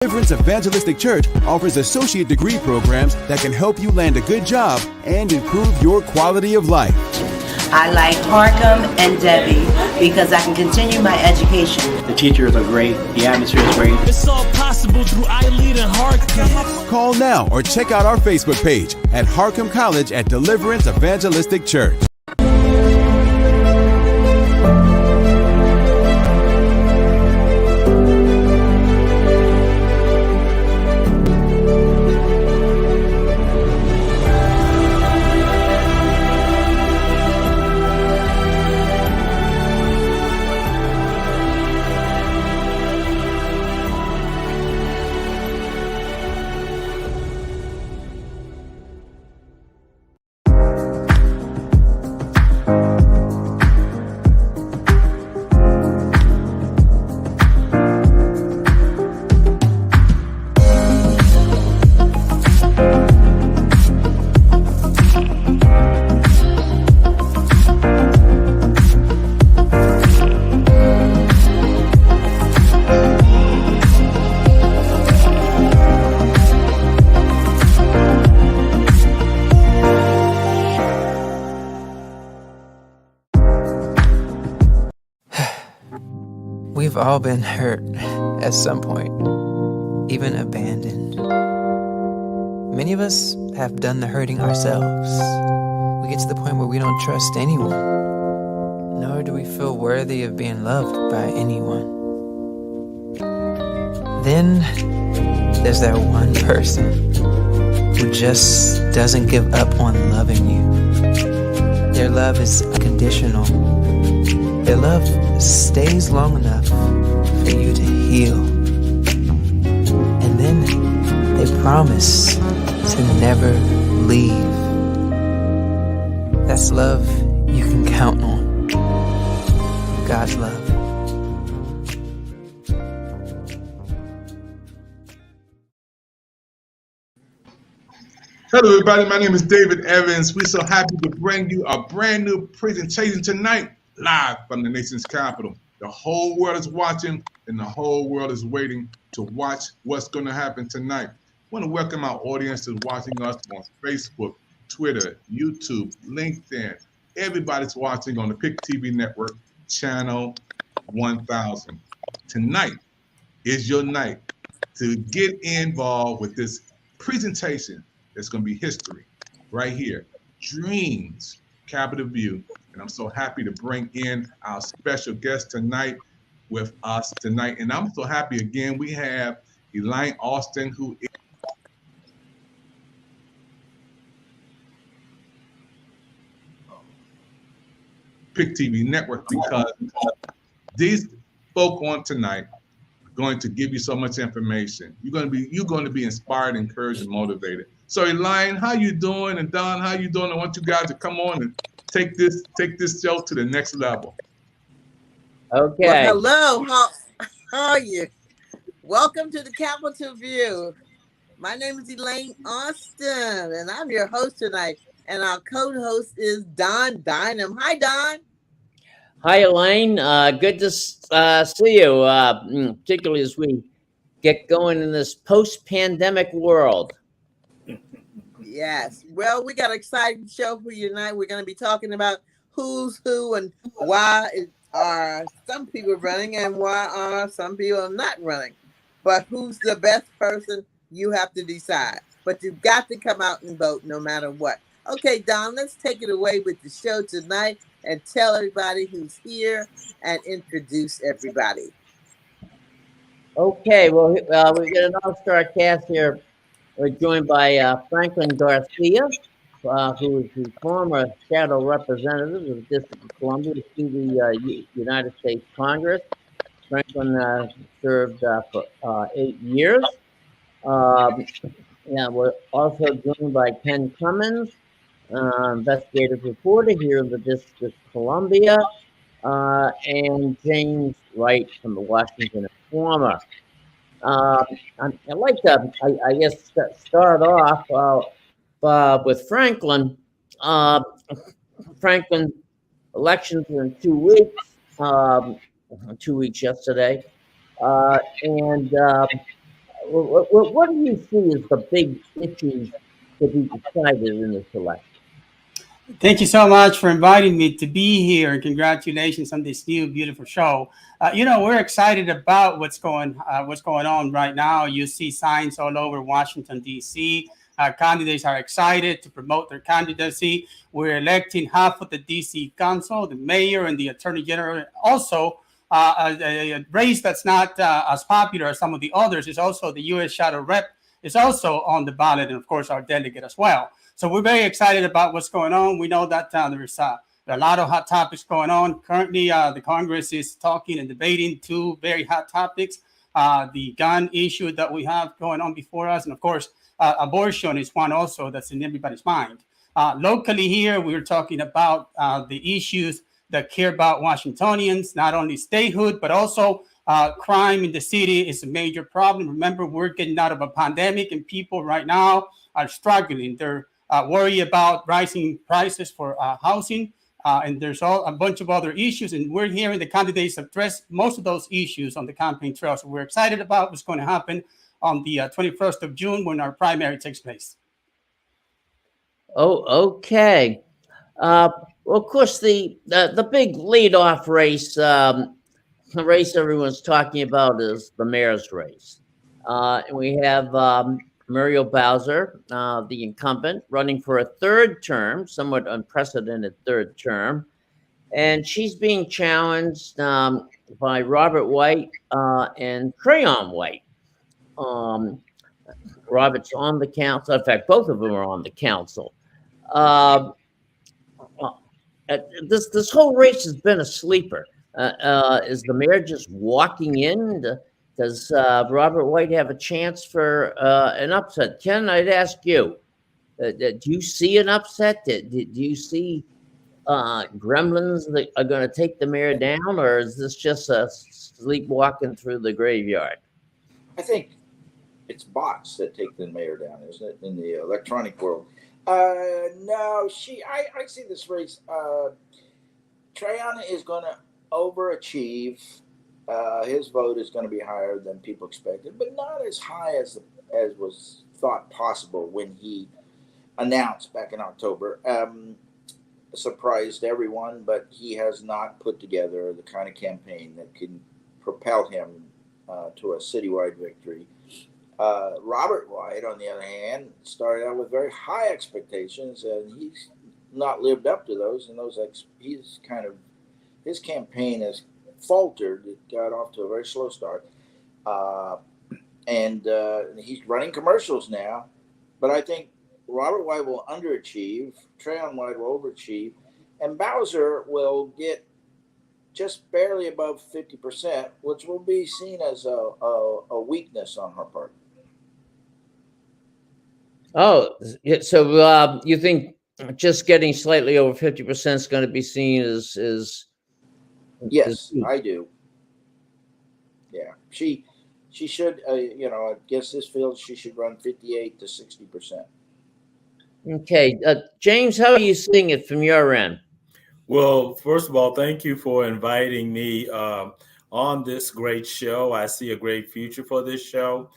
Deliverance Evangelistic Church offers associate degree programs that can help you land a good job and improve your quality of life. I like Harcum and Debbie because I can continue my education. The teachers are great. The atmosphere is great. It's all possible through iLead and Harcum. Call now or check out our Facebook page at Harcum College at Deliverance Evangelistic Church. We've all been hurt at some point, even abandoned. Many of us have done the hurting ourselves. We get to the point where we don't trust anyone, nor do we feel worthy of being loved by anyone. Then there's that one person who just doesn't give up on loving you. Their love is unconditional. Their love stays long enough for you to heal. And then they promise to never leave. That's love you can count on. God's love. Hello everybody, my name is David Evans. We're so happy to bring you a brand new presentation tonight, live from the nation's capital. The whole world is watching and the whole world is waiting to watch what's going to happen tonight. I want to welcome our audience that's watching us on Facebook, Twitter, YouTube, LinkedIn. Everybody's watching on the PIC TV network, channel 1000. Tonight is your night to get involved with this presentation. It's going to be history right here. Dreams, Capital View. And I'm so happy to bring in our special guest tonight with us tonight. And I'm so happy again, we have Elaine Austin, who is PIC TV Network, because these folk on tonight are going to give you so much information. You're going to be inspired, encouraged, and motivated. So Elaine, how you doing? And Don, how you doing? I want you guys to come on and take this show to the next level. Okay. Well, hello, how are you? Welcome to the Capital View. My name is Elaine Austin, and I'm your host tonight. And our co-host is Don Dynam. Hi, Don. Hi, Elaine. Good to see you, particularly as we get going in this post-pandemic world. Yes. Well, we got an exciting show for you tonight. We're going to be talking about who's who and why are some people running and why are some people not running. But who's the best person, you have to decide. But you've got to come out and vote no matter what. Okay, Don, let's take it away with the show tonight and tell everybody who's here and introduce everybody. Okay, well, we've got an all-star cast here. We're joined by Franklin Garcia, who is the former shadow representative of the District of Columbia to the United States Congress. Franklin served for 8 years. We're also joined by Ken Cummins, investigative reporter here in the District of Columbia, and James Wright from the Washington Informer. I'd like to, I guess, start off with Franklin. Franklin, elections are in 2 weeks, 2 weeks yesterday. And What do you see as the big issues to be decided in this election? Thank you so much for inviting me to be here, and congratulations on this new beautiful show. We're excited about what's going on right now. You see signs all over Washington D.C. Candidates are excited to promote their candidacy. We're electing half of the D.C. Council, the mayor, and the attorney general. Also, a race that's not as popular as some of the others is also the U.S. Shadow Rep is also on the ballot, and of course our delegate as well. So we're very excited about what's going on. We know that there's a lot of hot topics going on. Currently, the Congress is talking and debating two very hot topics. The gun issue that we have going on before us, and of course, abortion is one also that's in everybody's mind. Locally here, we're talking about the issues that care about Washingtonians, not only statehood, but also crime in the city is a major problem. Remember, we're getting out of a pandemic, and people right now are struggling. They're worry about rising prices for housing, and there's a bunch of other issues, and we're hearing the candidates address most of those issues on the campaign trail. So we're excited about what's going to happen on the 21st of June when our primary takes place. Oh, okay. Well, of course, the big leadoff race, the race everyone's talking about is the mayor's race. And we have Muriel Bowser, the incumbent, running for a third term, somewhat unprecedented third term. And she's being challenged by Robert White and Crayon White. Robert's on the council. In fact, both of them are on the council. This whole race has been a sleeper. Is the mayor just walking in? Does Robert White have a chance for an upset? Ken, I'd ask you, do you see an upset? Do you see gremlins that are going to take the mayor down, or is this just a sleepwalking through the graveyard? I think it's bots that take the mayor down, isn't it, in the electronic world? No, I see this race. Triana is going to overachieve. His vote is going to be higher than people expected, but not as high as was thought possible when he announced back in October. Surprised everyone, but he has not put together the kind of campaign that can propel him to a citywide victory. Robert White, on the other hand, started out with very high expectations, and he's not lived up to those. And his campaign has faltered. It got off to a very slow start, and he's running commercials now. But I think Robert White will underachieve, Crayon White will overachieve, and Bowser will get just barely above 50%, which will be seen as a weakness on her part. Oh, so you think just getting slightly over 50% is going to be seen as Yes, I do. Yeah, she should. I guess this field she should run 58 to 60%. Okay, James, how are you seeing it from your end? Well, first of all, thank you for inviting me on this great show. I see a great future for this show.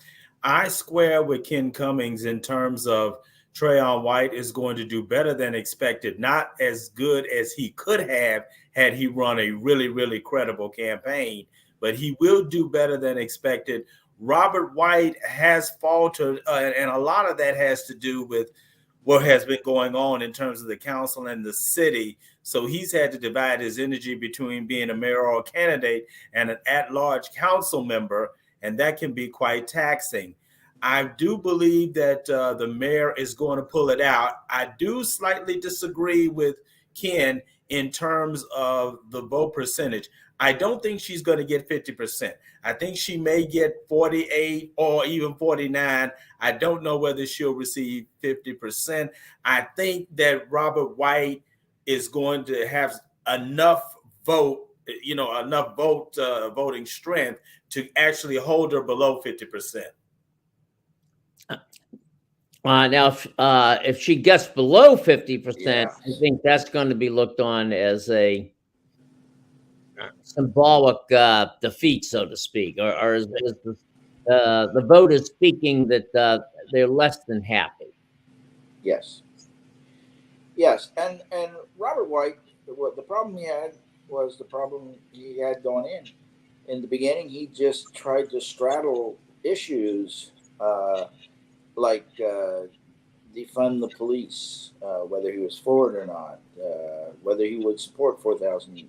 I square with Ken Cummings in terms of Crayon White is going to do better than expected, not as good as he could have had he run a really, really credible campaign, but he will do better than expected. Robert White has faltered, and a lot of that has to do with what has been going on in terms of the council and the city. So he's had to divide his energy between being a mayoral candidate and an at-large council member, and that can be quite taxing. I do believe that the mayor is going to pull it out. I do slightly disagree with Ken in terms of the vote percentage. I don't think she's going to get 50%. I think she may get 48 or even 49. I don't know whether she'll receive 50%. I think that Robert White is going to have enough voting strength to actually hold her below 50%. Now, if she gets below 50%, I think that's going to be looked on as a symbolic defeat, so to speak, or is the voters speaking that they're less than happy. Yes. Yes, and Robert White, the problem he had was the problem he had going in. In the beginning, he just tried to straddle issues like defund the police, whether he was for it or not, whether he would support 4,000,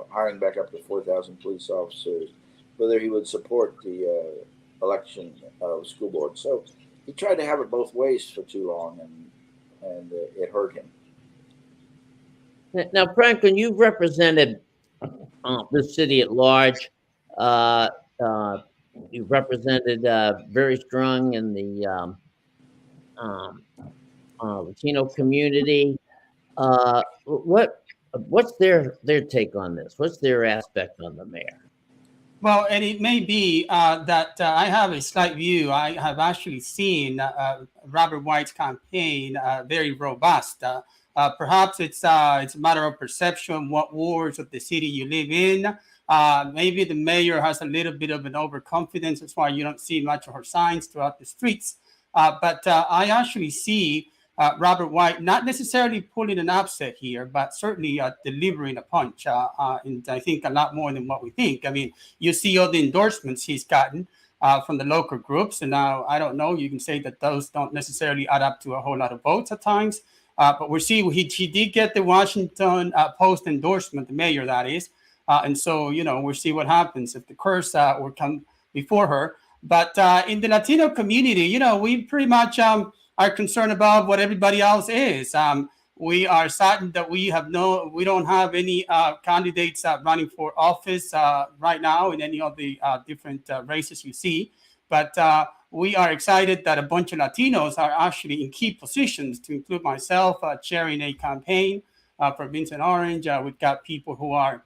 hiring back up to 4,000 police officers, whether he would support the election of school board. So he tried to have it both ways for too long, and it hurt him. Now, Franklin, you've represented the city at large. You've represented very strong in the Latino community. What's their take on this? What's their aspect on the mayor? Well, and it may be that I have a slight view. I have actually seen Robert White's campaign very robust. Perhaps it's a matter of perception, what wards of the city you live in. Maybe the mayor has a little bit of an overconfidence. That's why you don't see much of her signs throughout the streets. But I actually see Robert White not necessarily pulling an upset here, but certainly delivering a punch. And I think a lot more than what we think. I mean, you see all the endorsements he's gotten from the local groups. And now, I don't know, you can say that those don't necessarily add up to a whole lot of votes at times. But we'll see. He did get the Washington Post endorsement, the mayor, that is. And so, we'll see what happens if the curse will come before her. But in the Latino community, we pretty much are concerned about what everybody else is. We are saddened that we don't have any candidates running for office right now in any of the different races you see. But we are excited that a bunch of Latinos are actually in key positions, to include myself, chairing a campaign for Vincent Orange. We've got people who are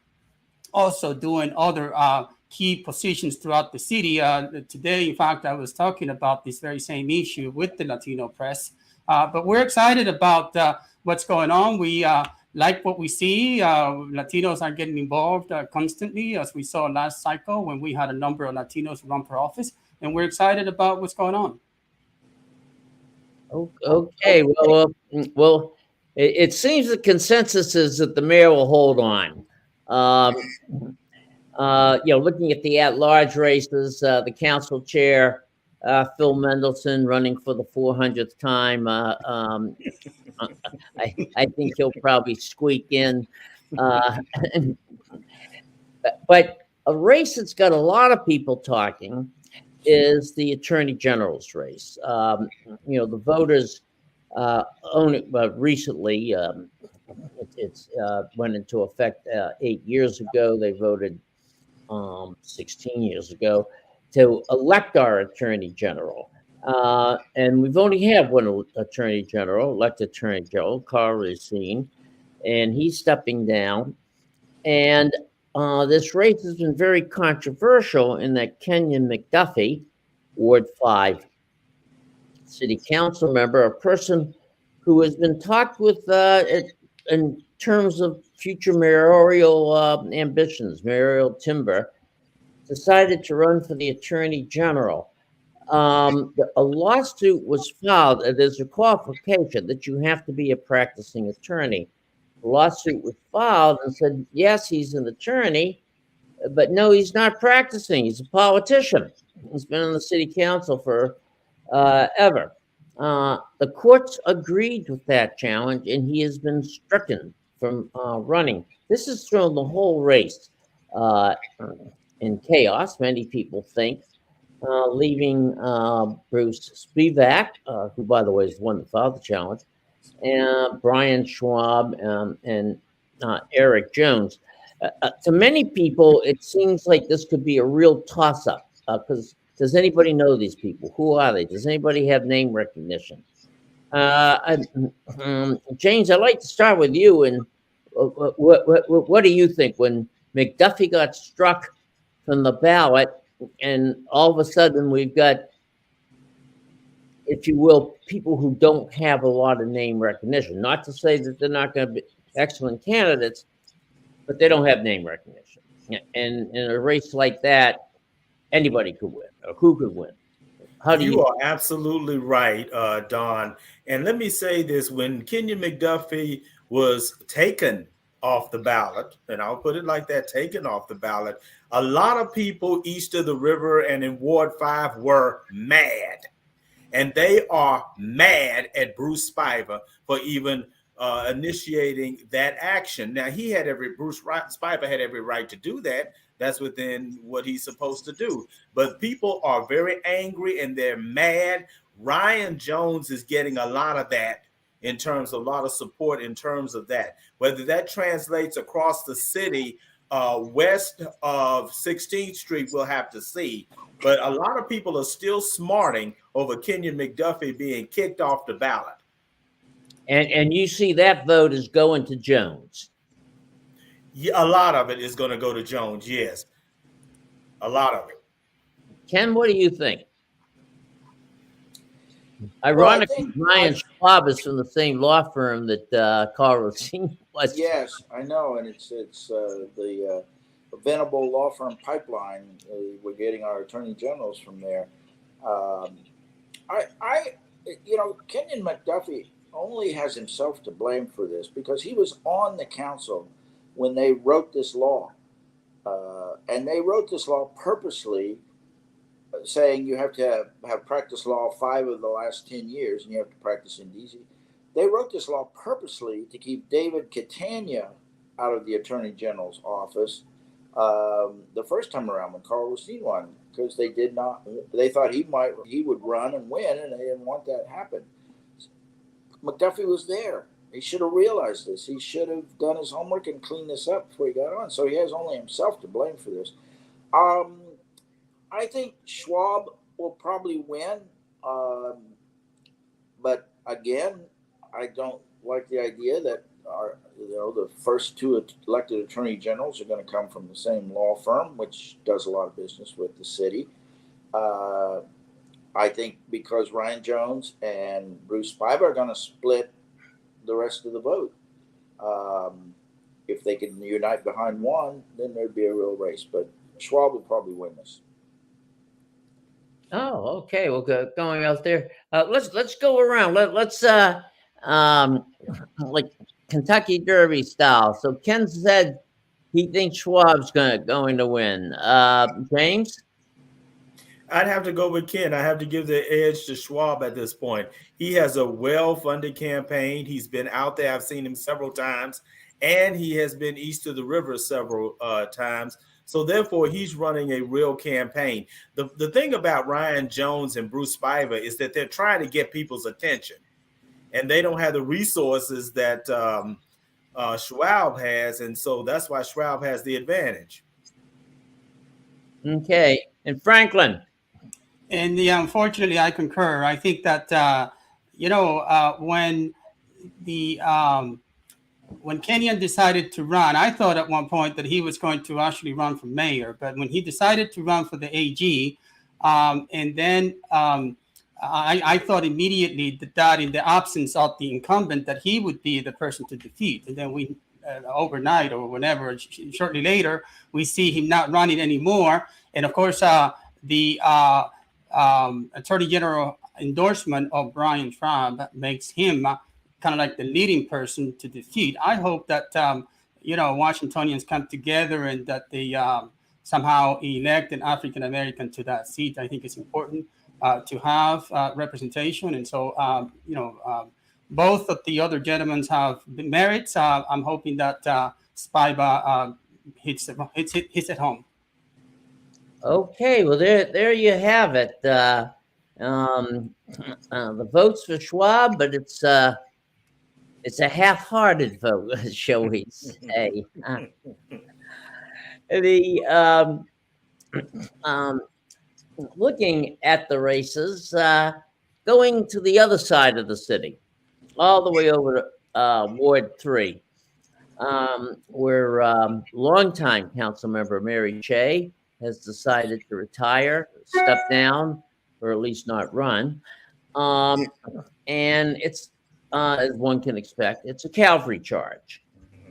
also doing other key positions throughout the city. Today, in fact, I was talking about this very same issue with the Latino press. But we're excited about what's going on. We like what we see. Latinos are getting involved constantly, as we saw last cycle when we had a number of Latinos run for office. And we're excited about what's going on. Okay. Well, it seems the consensus is that the mayor will hold on. Looking at the at-large races, the council chair, Phil Mendelson, running for the 400th time. I think he'll probably squeak in. But a race that's got a lot of people talking is the attorney general's race. The voters own it recently. It's went into effect 8 years ago. They voted 16 years ago to elect our attorney general. And we've only had one elected attorney general, Carl Racine, and he's stepping down. And this race has been very controversial in that Kenyon McDuffie, Ward 5 city council member, a person who has been talked with in terms of future mayoral ambitions, mayoral timber, decided to run for the attorney general. A lawsuit was filed. There's a qualification that you have to be a practicing attorney. The lawsuit was filed and said, yes, he's an attorney, but no, he's not practicing. He's a politician. He's been on the city council for ever. The courts agreed with that challenge, and he has been stricken from running. This has thrown the whole race in chaos, many people think, leaving Bruce Spivak, who, by the way, is the one that filed the challenge, and Brian Schwab and Eric Jones. To many people, it seems like this could be a real toss-up, because does anybody know these people? Who are they? Does anybody have name recognition? James, I'd like to start with you. And what do you think when McDuffie got struck from the ballot, and all of a sudden we've got, if you will, people who don't have a lot of name recognition? Not to say that they're not going to be excellent candidates, but they don't have name recognition. And in a race like that, anybody could win, or who could win. How do You are absolutely right, Don. And let me say this: when Kenyon McDuffie was taken off the ballot, and I'll put it like that, taken off the ballot, a lot of people east of the river and in Ward 5 were mad. And they are mad at Bruce Spiver for even initiating that action. Now, Bruce Spiver had every right to do that. That's within what he's supposed to do. But people are very angry and they're mad. Ryan Jones is getting a lot of that in terms of a lot of support in terms of that. Whether that translates across the city west of 16th Street, we'll have to see. But a lot of people are still smarting over Kenyon McDuffie being kicked off the ballot. And you see that vote is going to Jones. Yeah, a lot of it is going to go to Jones, yes. A lot of it. Ken, what do you think? Ironically, Ryan Schwab is from the same law firm that Carl Rossini was. Yes, I know, and it's the Venable law firm pipeline. We're getting our attorney generals from there. Kenyon McDuffie only has himself to blame for this because he was on the council when they wrote this law, and they wrote this law purposely, saying you have to have practiced law 5 of the last 10 years, and you have to practice in D.C. They wrote this law purposely to keep David Catania out of the Attorney General's office the first time around when Carl Rossini won, because they thought he would run and win, and they didn't want that to happen. McDuffie was there. He should have realized this. He should have done his homework and cleaned this up before he got on. So he has only himself to blame for this. I think Schwab will probably win. But again, I don't like the idea that the first 2 elected attorney generals are going to come from the same law firm, which does a lot of business with the city. I think because Ryan Jones and Bruce Spiver are going to split the rest of the vote. If they can unite behind one, then there'd be a real race. But Schwab will probably win this. Oh, okay. Well, going out there, let's go around. Let's like Kentucky Derby style. So Ken said he thinks Schwab's going to win. James? I'd have to go with Ken. I have to give the edge to Schwab at this point. He has a well-funded campaign. He's been out there. I've seen him several times, and he has been east of the river several times. So therefore, he's running a real campaign. The thing about Ryan Jones and Bruce Spiver is that they're trying to get people's attention, and they don't have the resources that Schwab has, and so that's why Schwab has the advantage. Okay, and Franklin. And unfortunately, I concur. I think that when Kenyon decided to run, I thought at one point that he was going to actually run for mayor. But when he decided to run for the AG, and then I thought immediately that in the absence of the incumbent, that he would be the person to defeat. And then we overnight or whenever, shortly later, we see him not running anymore. And of course, the Attorney General endorsement of Brian Schwab makes him kind of like the leading person to defeat. I hope that, Washingtonians come together and that they somehow elect an African-American to that seat. I think it's important to have representation. And so, both of the other gentlemen have merits. I'm hoping that Spiva hits at home. Okay, well, there you have it. The votes for Schwab, but it's a half-hearted vote, shall we say? Looking at the races, going to the other side of the city, all the way over to Ward 3, where longtime council member Mary Shea has decided to retire, step down, or at least not run. And it's, as one can expect, it's a cavalry charge.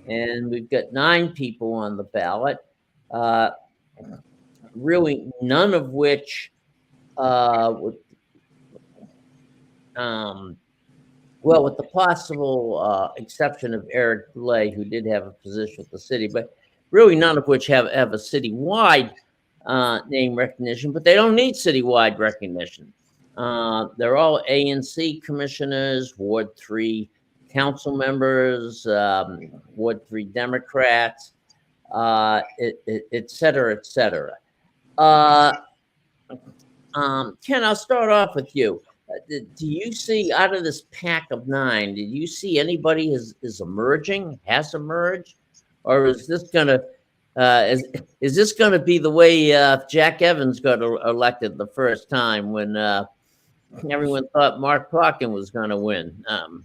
And we've got 9 people on the ballot. really none of which with with the possible exception of Eric Boulay, who did have a position with the city, but really none of which have a citywide name recognition, but they don't need citywide recognition. They're all ANC commissioners, Ward 3 council members, Ward 3 Democrats, et cetera, et cetera. Ken, I'll start off with you. Do you see, out of this pack of 9, did you see anybody has emerged, or is this gonna is this gonna be the way Jack Evans got elected the first time when everyone thought Mark Parkin was gonna win? No.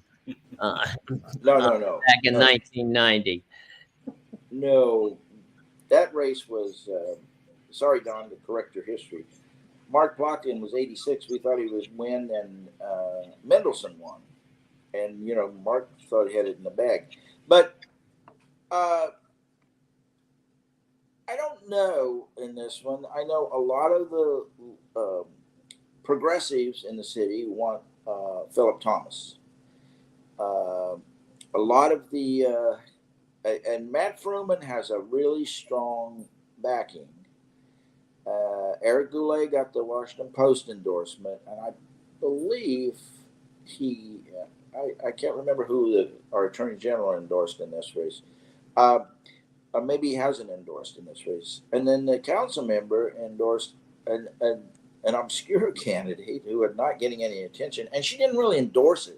Back in 1990. No, that race was. Sorry, Don, to correct your history. Mark Plotkin was 86. We thought he would win, and Mendelsohn won. And, Mark thought he had it in the bag. But I don't know in this one. I know a lot of the progressives in the city want Philip Thomas. A lot of the and Matt Fruman has a really strong backing. Eric Goulet got the Washington Post endorsement, and I believe I can't remember who our Attorney General endorsed in this race. Maybe he hasn't endorsed in this race. And then the council member endorsed an obscure candidate who was not getting any attention, and she didn't really endorse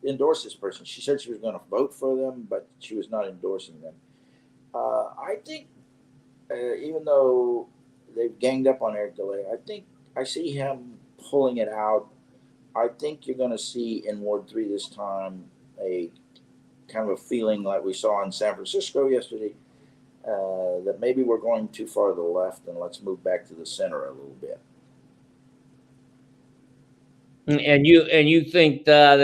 this person. She said she was going to vote for them, but she was not endorsing them. I think, even though they've ganged up on Eric Delay, I see him pulling it out. I think you're going to see in Ward 3 this time a kind of a feeling like we saw in San Francisco yesterday, that maybe we're going too far to the left, and let's move back to the center a little bit. And you think that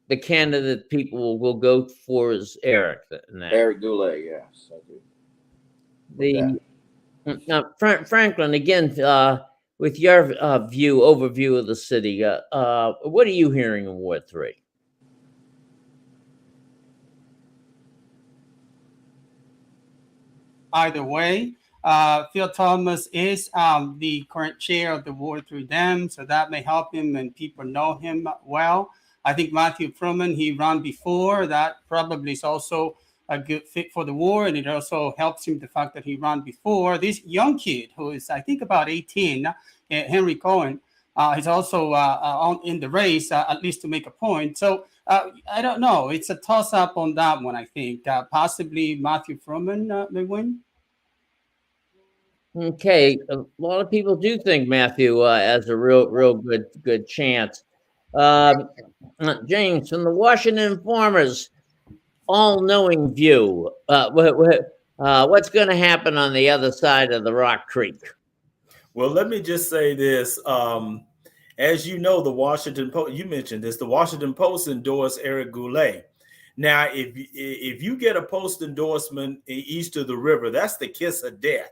the candidate people will go for is Eric? Eric Goulet, yes, I do. Franklin, again, with your overview of the city, what are you hearing in Ward 3? Either way, Phil Thomas is the current chair of the Ward 3 Dem, so that may help him and people know him well. I think Matthew Fruman, he ran before. That probably is also a good fit for the war, and it also helps him the fact that he ran before. This young kid who is, I think, about 18, Henry Cohen, is also in the race, at least to make a point. So I don't know. It's a toss-up on that one, I think. Possibly Matthew Fruman may win. Okay, a lot of people do think Matthew has a real good chance. James, from the Washington Informer's all-knowing view, what's going to happen on the other side of the Rock Creek? Well, let me just say this. As you know, the Washington Post, you mentioned this, the Washington Post endorsed Eric Goulet. Now, if you get a Post endorsement east of the river, that's the kiss of death.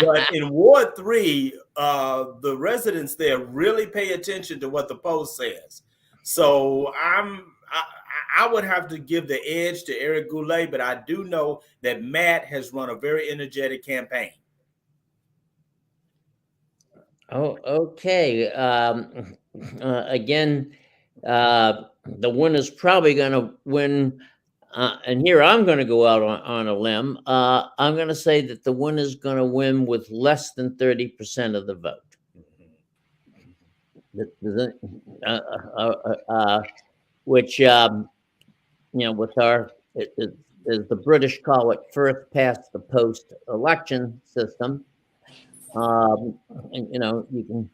But in Ward 3, the residents there really pay attention to what the Post says. So I would have to give the edge to Eric Goulet, but I do know that Matt has run a very energetic campaign. Oh, okay. Again, the winner's probably going to win. And here I'm going to go out on a limb. I'm going to say that the winner's going to win with less than 30% of the vote. Which, with our, as the British call it, first past the post election system. And you can,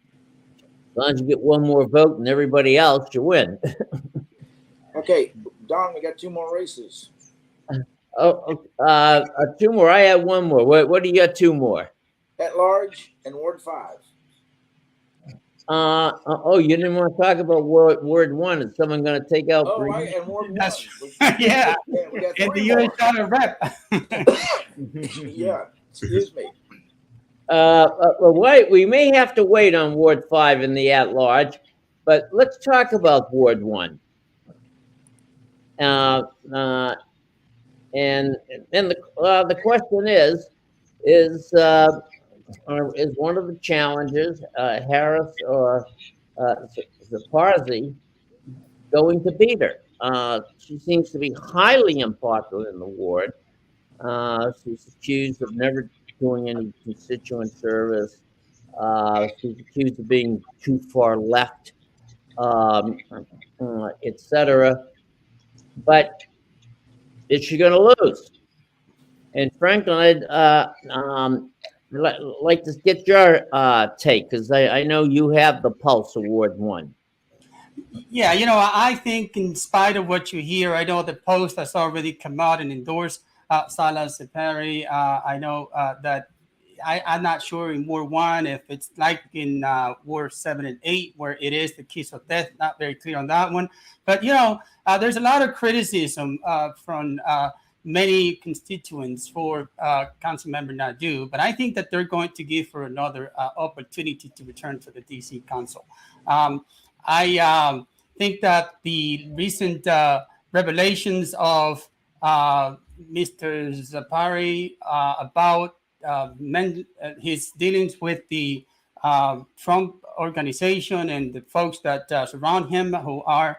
as long as you get one more vote than everybody else, you win. Okay, Don, we got 2 more races. Two more. I have one more. What do you got? 2 more? At large and Ward 5. You didn't want to talk about Ward 1. Is someone going to take out? Right, and Ward 1. Yeah. We got and 3 the U.S. Rep. Yeah, excuse me. Wait, we may have to wait on Ward 5 in the at-large, but let's talk about Ward 1. And then the question is one of the challenges Harris or Zaparzi going to beat her? She seems to be highly unpopular in the ward. She's accused of never doing any constituent service. She's accused of being too far left, etc. But is she going to lose? And Franklin, I'd like to get your take, because I know you have the pulse of Ward 1. Yeah, I think in spite of what you hear, I know the Post has already come out and endorsed Salah Separi. I know that I'm not sure in Ward 1 if it's like in Ward 7 and 8, where it is the kiss of death. Not very clear on that one. But, there's a lot of criticism from many constituents for Councilmember Nadeau. But I think that they're going to give her another opportunity to return to the D.C. Council. I think that the recent revelations of Mr. Zapari about his dealings with the Trump organization and the folks that surround him who are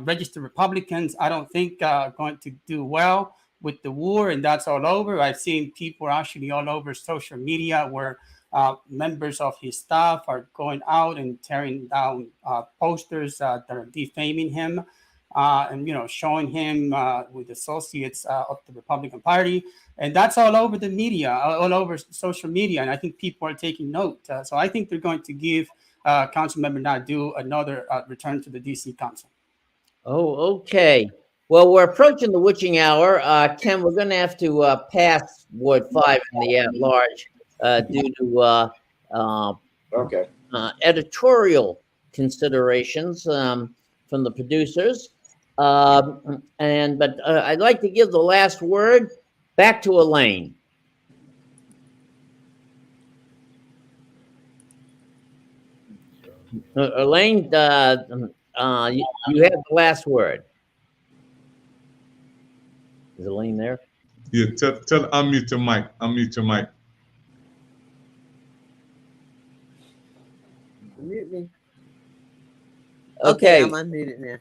registered Republicans, I don't think going to do well with the war, and that's all over. I've seen people actually all over social media where members of his staff are going out and tearing down posters that are defaming him and showing him with associates of the Republican Party, and that's all over the media, all over social media, and I think people are taking note. So I think they're going to give Councilmember Nadeau another return to the D.C. Council. Oh, okay. Well, we're approaching the witching hour. Ken, we're going to have to pass Ward 5 in the at-large due to editorial considerations from the producers. But I'd like to give the last word back to Elaine. Elaine, you have the last word. Is Elaine there? Yeah, unmute your mic. Unmute your mic. Mute me. Okay. I'm unmuted now.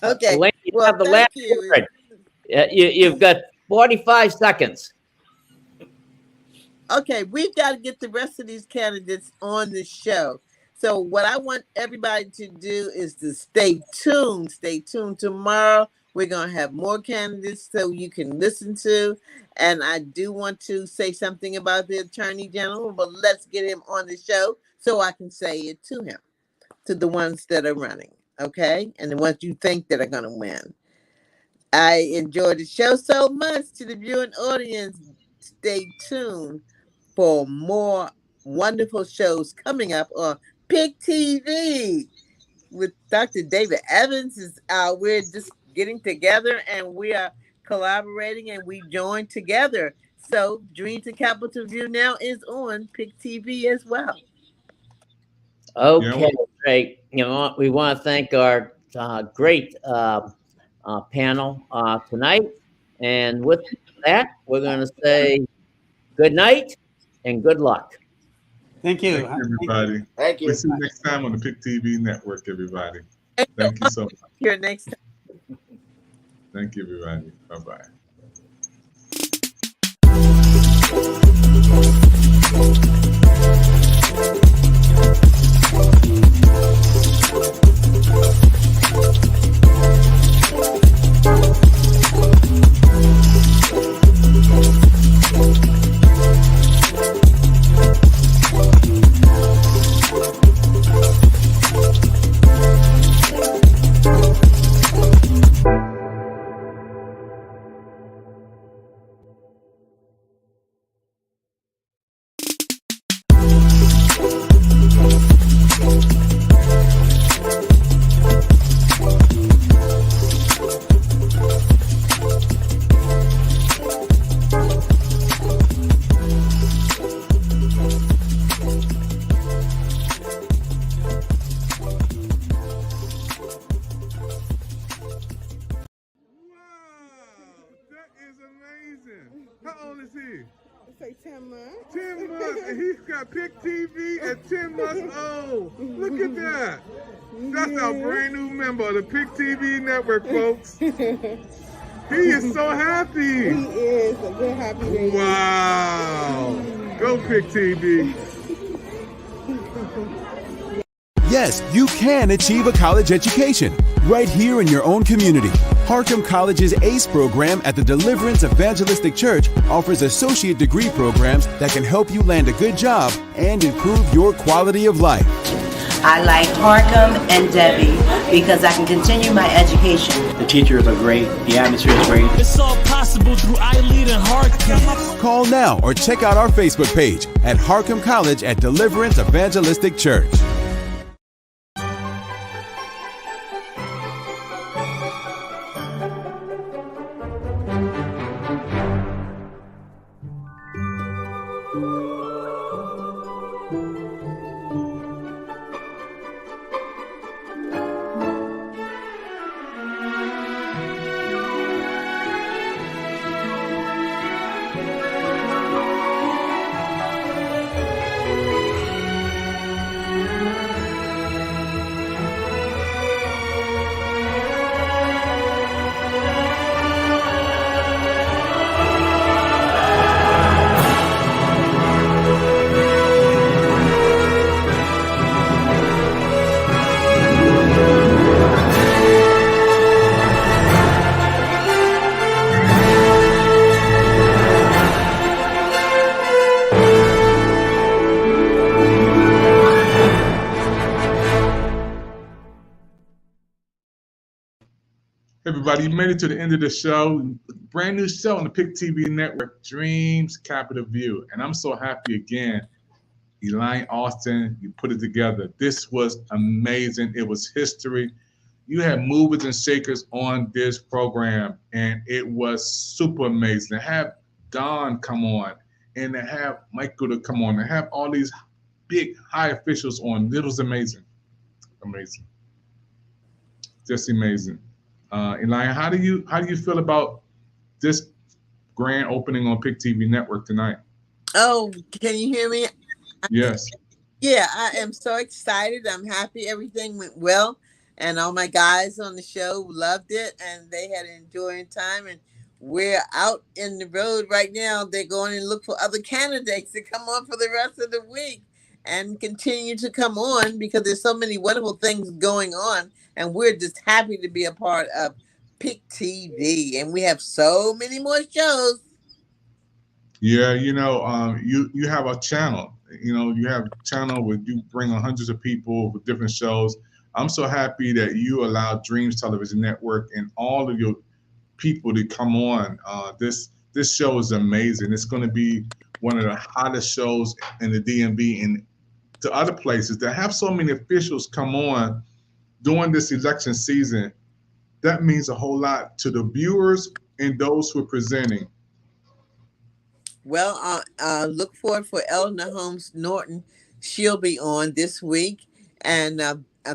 Okay. Elaine, you Well, have the thank last you. word. You've got 45 seconds. Okay, we've got to get the rest of these candidates on the show. So what I want everybody to do is to stay tuned. Stay tuned tomorrow. We're going to have more candidates so you can listen to. And I do want to say something about the Attorney General, but let's get him on the show so I can say it to him, to the ones that are running, okay? And the ones you think that are going to win. I enjoyed the show so much. To the viewing audience, stay tuned for more wonderful shows coming up on PIC TV with Dr. David Evans. We're just getting together and we are collaborating and we join together. So Dream to Capitol View now is on PIC TV as well. Okay, great. We want to thank our great panel tonight. And with that, we're going to say good night and good luck. Thank you. Thank you, everybody. Thank you. We'll see you next time on the PIC TV network, everybody. Thank you so much. Here next time. Thank you, everybody. Bye-bye. say 10 months. 10 months, and he's got PIC TV at 10 months old. Look at that. That's our brand new member of the PIC TV network, folks. He is so happy. He is a good happy baby. Wow. Go PIC TV. Yes, you can achieve a college education right here in your own community. Harcum College's ACE program at the Deliverance Evangelistic Church offers associate degree programs that can help you land a good job and improve your quality of life. I like Harcum and Debbie because I can continue my education. The teachers are great. The atmosphere is great. It's all possible through iLead and Harcum. Call now or check out our Facebook page at Harcum College at Deliverance Evangelistic Church. Everybody, you made it to the end of the show. Brand new show on the PIC TV network, Dreams Capital View. And I'm so happy again. Elaine Austin, you put it together. This was amazing. It was history. You had movers and shakers on this program, and it was super amazing. To have Don come on, and to have Michael to come on, and have all these big high officials on. It was amazing. Amazing. Just amazing. Elaine, how do you feel about this grand opening on PIC TV network tonight? Oh, can you hear me? Yes. Yeah, I am so excited. I'm happy everything went well. And all my guys on the show loved it and they had an enjoying time. And we're out in the road right now. They're going to look for other candidates to come on for the rest of the week and continue to come on because there's so many wonderful things going on. And we're just happy to be a part of PIC TV. And we have so many more shows. Yeah, you have a channel. You have a channel where you bring on hundreds of people with different shows. I'm so happy that you allow Dreams Television Network and all of your people to come on. This show is amazing. It's going to be one of the hottest shows in the DMV and to other places that have so many officials come on during this election season. That means a whole lot to the viewers and those who are presenting. Well, look forward for Eleanor Holmes Norton. She'll be on this week. And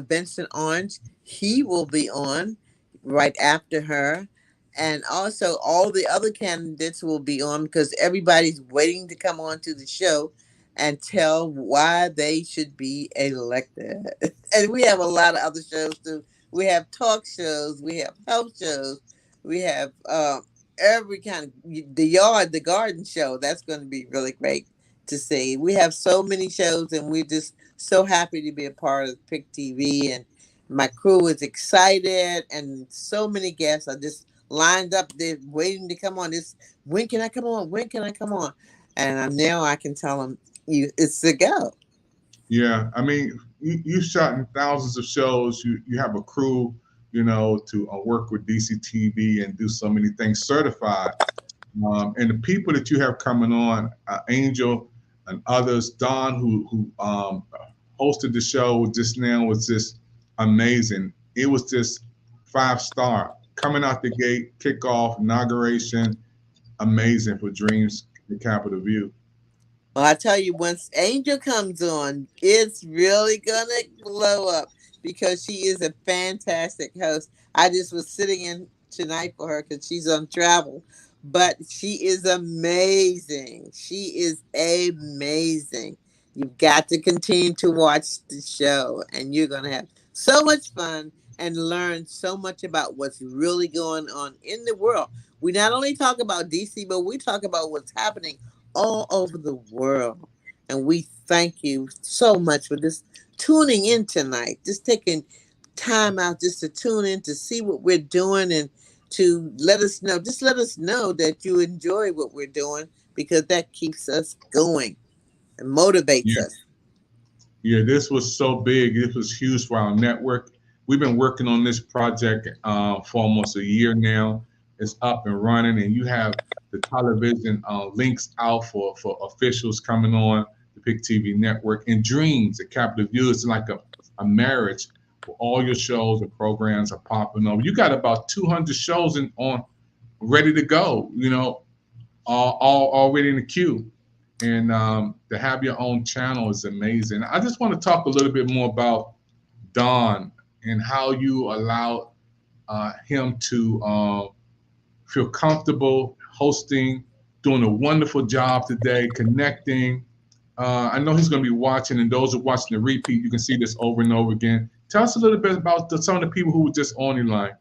Benson Orange, he will be on right after her. And also all the other candidates will be on because everybody's waiting to come on to the show and tell why they should be elected. And we have a lot of other shows too. We have talk shows, we have health shows, we have every kind of the garden show. That's going to be really great to see. We have so many shows and we're just so happy to be a part of PIC TV, and my crew is excited and so many guests are just lined up. They're waiting to come on. When can I come on? When can I come on? And now I can tell them it's the go. Yeah, I mean, you shot in thousands of shows. You have a crew, to work with DCTV and do so many things certified. And the people that you have coming on, Angel and others, Don, who hosted the show just now, was just amazing. It was just 5-star. Coming out the gate, kickoff, inauguration, amazing for Dreams in Capitol View. Well, I tell you, once Angel comes on, it's really going to blow up because she is a fantastic host. I just was sitting in tonight for her because she's on travel. but she is amazing. She is amazing. You've got to continue to watch the show, and you're going to have so much fun and learn so much about what's really going on in the world. We not only talk about DC, but we talk about what's happening all over the world. And we thank you so much for just tuning in tonight, just taking time out just to tune in to see what we're doing and to let us know, just let us know that you enjoy what we're doing because that keeps us going and motivates Yeah. us. Yeah, this was so big. This was huge for our network. We've been working on this project for almost a year now. It's up and running, and you have the television links out for officials coming on the PIC TV network. And Dreams, the Capital View, is like a marriage where all your shows and programs are popping up. You got about 200 shows on ready to go, all already in the queue. And to have your own channel is amazing. I just want to talk a little bit more about Don and how you allow him to feel comfortable hosting, doing a wonderful job today, connecting. I know he's going to be watching, and those who are watching the repeat, you can see this over and over again. Tell us a little bit about some of the people who were just on the line.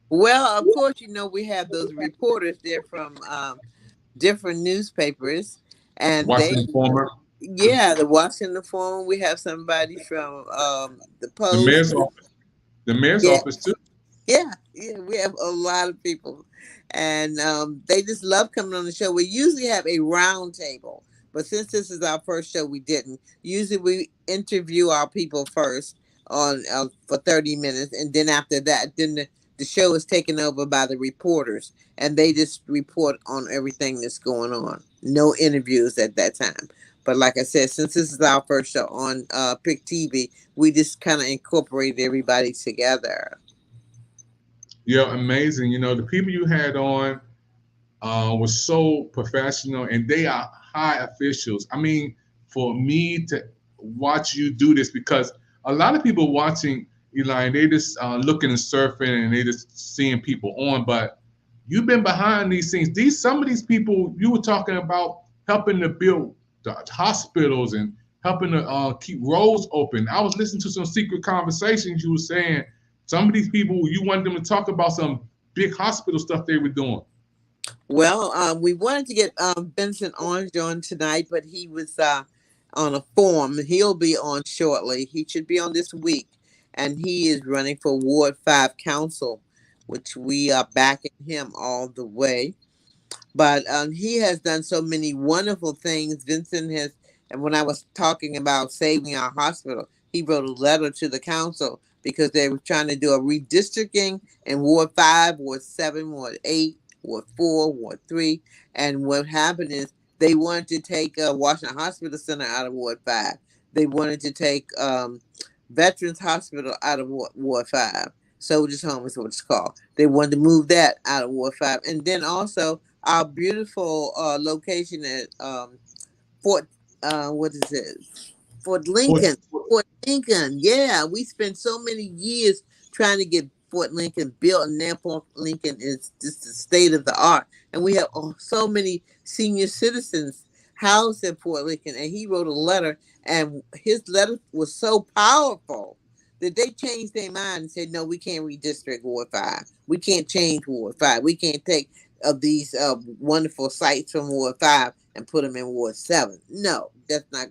Well, of course, we have those reporters there from different newspapers, and Washington Informer, the Washington Forum. We have somebody from the the Post. mayor's office, the mayor's Yeah. office too. Yeah, we have a lot of people, and they just love coming on the show. We usually have a round table, but since this is our first show, we didn't. Usually, we interview our people first on for 30 minutes, and then after that, then the show is taken over by the reporters, and they just report on everything that's going on. No interviews at that time. But like I said, since this is our first show on PIC TV, we just kind of incorporate everybody together. Yeah, amazing. The people you had on were so professional, and they are high officials. I mean, for me to watch you do this, because a lot of people watching, Eli, and they just looking and surfing, and they just seeing people on. But you've been behind these things. Some of these people you were talking about helping to build the hospitals and helping to keep roads open. I was listening to some secret conversations you were saying. Some of these people, you wanted them to talk about some big hospital stuff they were doing. Well, we wanted to get Vincent Orange on tonight, but he was on a form. He'll be on shortly. He should be on this week, and he is running for Ward 5 Council, which we are backing him all the way. But he has done so many wonderful things. Vincent has, and when I was talking about saving our hospital, he wrote a letter to the council because they were trying to do a redistricting in Ward 5, Ward 7, Ward 8, Ward 4, Ward 3. And what happened is they wanted to take Washington Hospital Center out of Ward 5. They wanted to take Veterans Hospital out of Ward 5. Soldiers Home is what it's called. They wanted to move that out of Ward 5. And then also our beautiful location at Fort Lincoln. Fort Lincoln. Yeah, we spent so many years trying to get Fort Lincoln built, and now Fort Lincoln is just the state of the art. And we have so many senior citizens housed in Fort Lincoln. And he wrote a letter, and his letter was so powerful that they changed their mind and said, no, we can't redistrict Ward 5. We can't change Ward 5. We can't take of these wonderful sites from Ward 5 and put them in Ward 7. No, that's not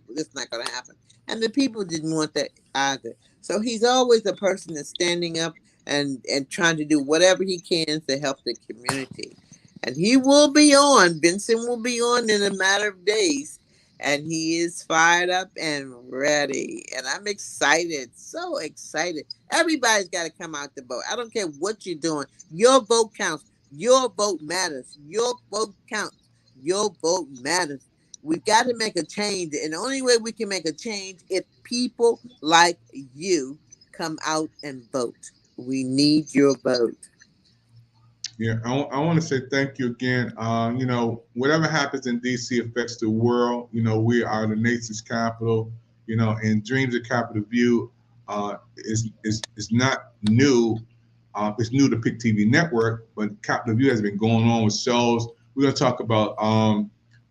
going to happen. And the people didn't want that either. So he's always a person that's standing up and trying to do whatever he can to help the community. And he will be on. Vincent will be on in a matter of days. And he is fired up and ready. And I'm excited, so excited. Everybody's got to come out to vote. I don't care what you're doing. Your vote counts. Your vote matters. Your vote counts. Your vote matters. We've got to make a change. And the only way we can make a change is people like you come out and vote. We need your vote. Yeah, I want to say thank you again. Whatever happens in DC affects the world. We are the nation's capital. And Dreams of Capital View is not new. It's new to PIC TV Network, but Capital View has been going on with shows We're going to talk about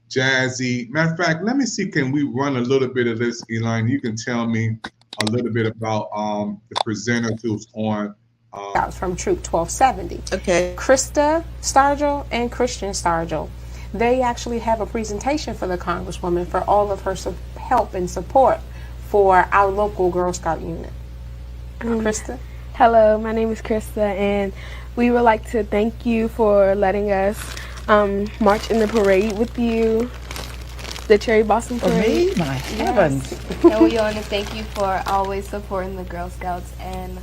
Jazzy. Matter of fact, let me see, can we run a little bit of this, Elaine? You can tell me a little bit about the presenter who's on. From Troop 1270. Okay. Krista Stargell and Christian Stargell. They actually have a presentation for the Congresswoman for all of her help and support for our local Girl Scout unit. Krista? Hello, my name is Krista, and we would like to thank you for letting us march in the parade with you, the Cherry Blossom Parade. Oh, me? My heavens. And we want to thank you for always supporting the Girl Scouts and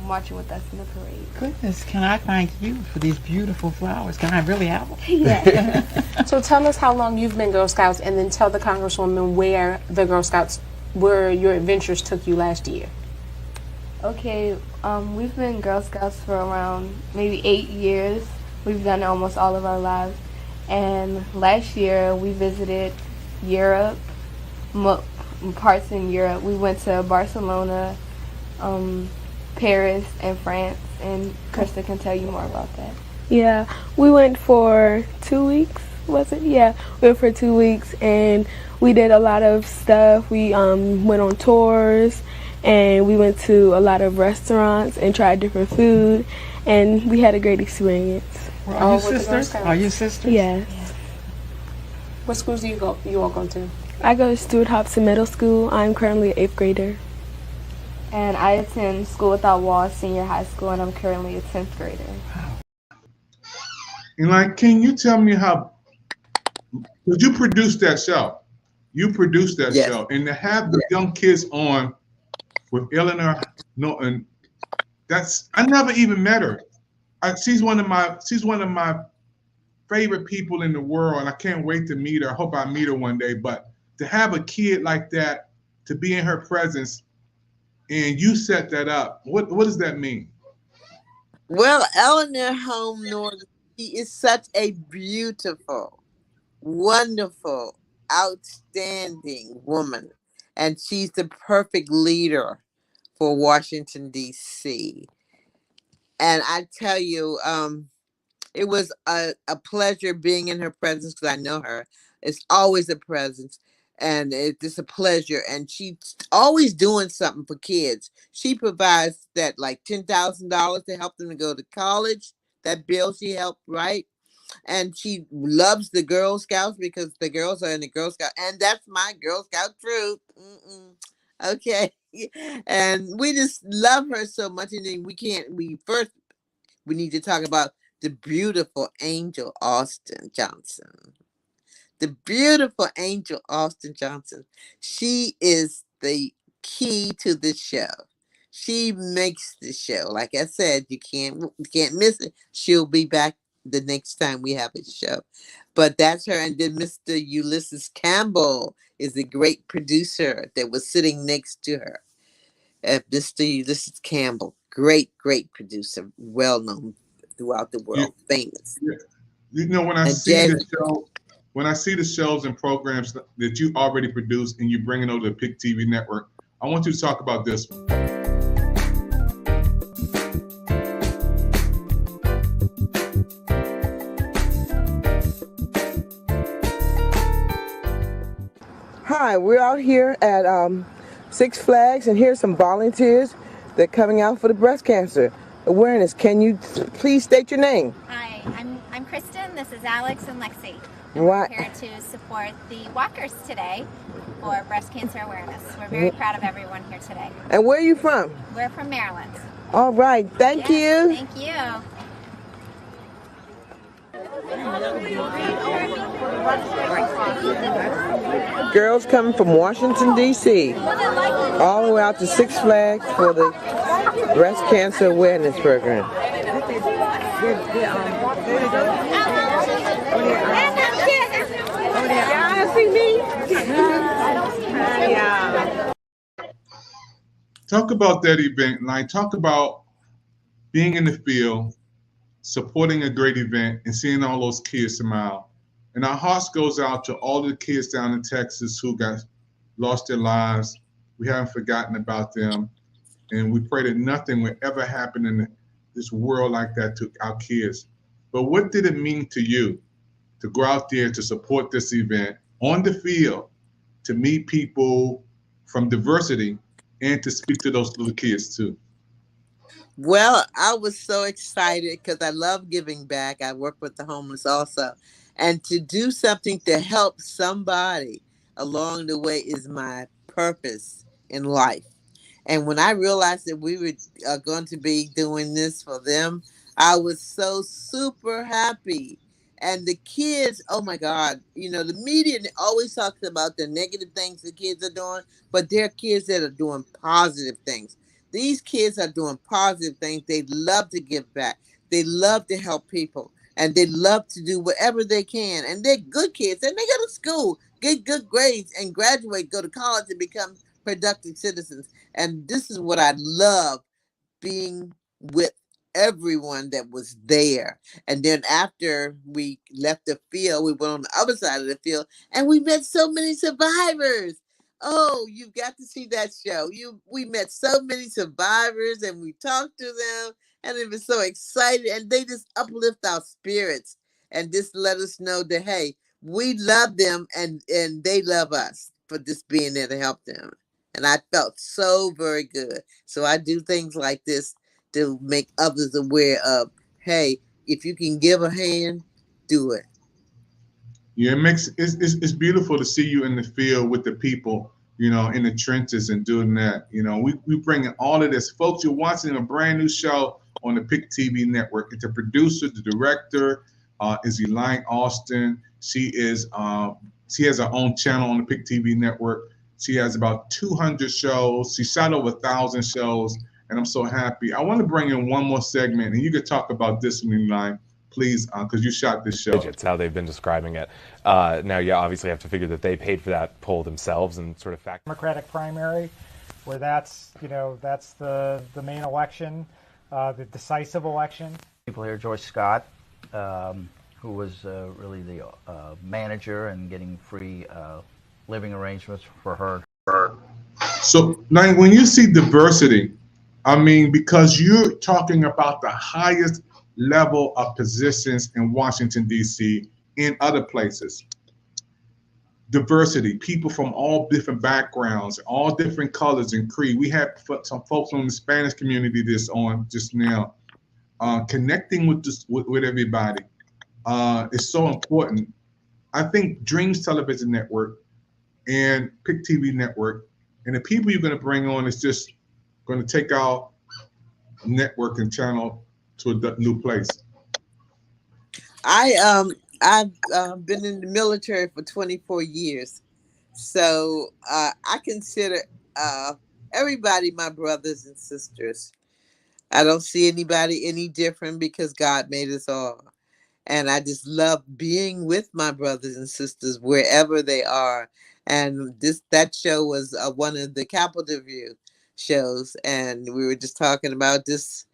marching with us in the parade. Goodness, can I thank you for these beautiful flowers? Can I really have them? Yeah. So tell us how long you've been Girl Scouts, and then tell the Congresswoman where the Girl Scouts, where your adventures took you last year. Okay, we've been Girl Scouts for around maybe 8 years. We've done it almost all of our lives. And last year we visited Europe, parts in Europe. We went to Barcelona, Paris, and France, and Krista can tell you more about that. Yeah, we went for 2 weeks, was it? Yeah, we went for 2 weeks, and we did a lot of stuff. We went on tours, and we went to a lot of restaurants and tried different food, and we had a great experience. Well, are you sisters? Are you sisters? Yes. What schools do you all go to? I go to Stuart Hobson Middle School. I'm currently an 8th grader. And I attend School Without Walls Senior High School, and I'm currently a 10th grader. And like, can you tell me how, did you produce that show? You produced that show. And to have the young kids on with Eleanor Norton, I never even met her. She's one of my favorite people in the world, and I can't wait to meet her. I hope I meet her one day. But to have a kid like that, to be in her presence, and you set that up, what does that mean? Well, Eleanor Home Norton, she is such a beautiful, wonderful, outstanding woman, and she's the perfect leader for Washington, D.C. And I tell you, it was a pleasure being in her presence because I know her. It's always a presence, and it's a pleasure. And she's always doing something for kids. She provides that like $10,000 to help them to go to college. That bill she helped write. And she loves the Girl Scouts because the girls are in the Girl Scout, and that's my Girl Scout troop. Okay, and we just love her so much. And then we need to talk about the beautiful Angel Austin Johnson. The beautiful Angel Austin Johnson. She is the key to this show. She makes the show. Like I said, you can't miss it. She'll be back the next time we have a show. But that's her. And then Mr. Ulysses Campbell is the great producer that was sitting next to her. Mr. Ulysses Campbell, great producer, well known throughout the world, famous. Yeah. You know, when I see the shows and programs that you already produce and you bring it over to PIC TV network, I want you to talk about this one. Hi, we're out here at Six Flags, and here's some volunteers that are coming out for the breast cancer awareness. Can you please state your name? Hi, I'm Kristen. This is Alex and Lexi. Right. We're here to support the walkers today for breast cancer awareness. We're very proud of everyone here today. And where are you from? We're from Maryland. All right, thank you. Thank you. Girls coming from Washington, D.C., all the way out to Six Flags for the breast cancer awareness program. Y'all see me? Talk about that event, like talk about being in the field, supporting a great event, and seeing all those kids smile. And our hearts goes out to all the kids down in Texas who lost their lives. We haven't forgotten about them. And we pray that nothing will ever happen in this world like that to our kids. But what did it mean to you to go out there to support this event on the field, to meet people from diversity, and to speak to those little kids too? Well, I was so excited because I love giving back. I work with the homeless also. And to do something to help somebody along the way is my purpose in life. And when I realized that we were going to be doing this for them, I was so super happy. And the kids, oh my God, you know, the media always talks about the negative things the kids are doing, but there are kids that are doing positive things. These kids are doing positive things. They love to give back. They love to help people. And they love to do whatever they can. And they're good kids. And they go to school, get good grades, and graduate, go to college, and become productive citizens. And this is what I love, being with everyone that was there. And then after we left the field, we went on the other side of the field and we met so many survivors. Oh, you've got to see that show. We met so many survivors and we talked to them and it was so exciting and they just uplift our spirits and just let us know that hey, we love them and they love us for just being there to help them. And I felt so very good. So I do things like this to make others aware of, hey, if you can give a hand, do it. Yeah, it's beautiful to see you in the field with the people, you know, in the trenches and doing that. You know, we bring in all of this. Folks, you're watching a brand new show on the PIC TV network. It's a producer, the director is Elaine Austin. She has her own channel on the PIC TV network. She has about 200 shows. She shot over 1,000 shows, and I'm so happy. I want to bring in one more segment, and you could talk about this one, Elaine, please, because you shot this show. It's how they've been describing it. Now, you obviously have to figure that they paid for that poll themselves and sort of fact. Democratic primary, where that's the main election, the decisive election. People here, George Scott, who was really the manager and getting free living arrangements for her. So, like, when you see diversity, I mean, because you're talking about the highest level of positions in Washington, D.C., in other places. Diversity, people from all different backgrounds, all different colors and creed. We had some folks from the Spanish community this on just now. Connecting with everybody is so important. I think Dreams Television Network and PIC TV Network and the people you're going to bring on is just going to take our network and channel to a new place. I've been in the military for 24 years, so I consider everybody my brothers and sisters. I don't see anybody any different because God made us all. And I just love being with my brothers and sisters wherever they are. And that show was one of the Capitol View shows, and we were just talking about this,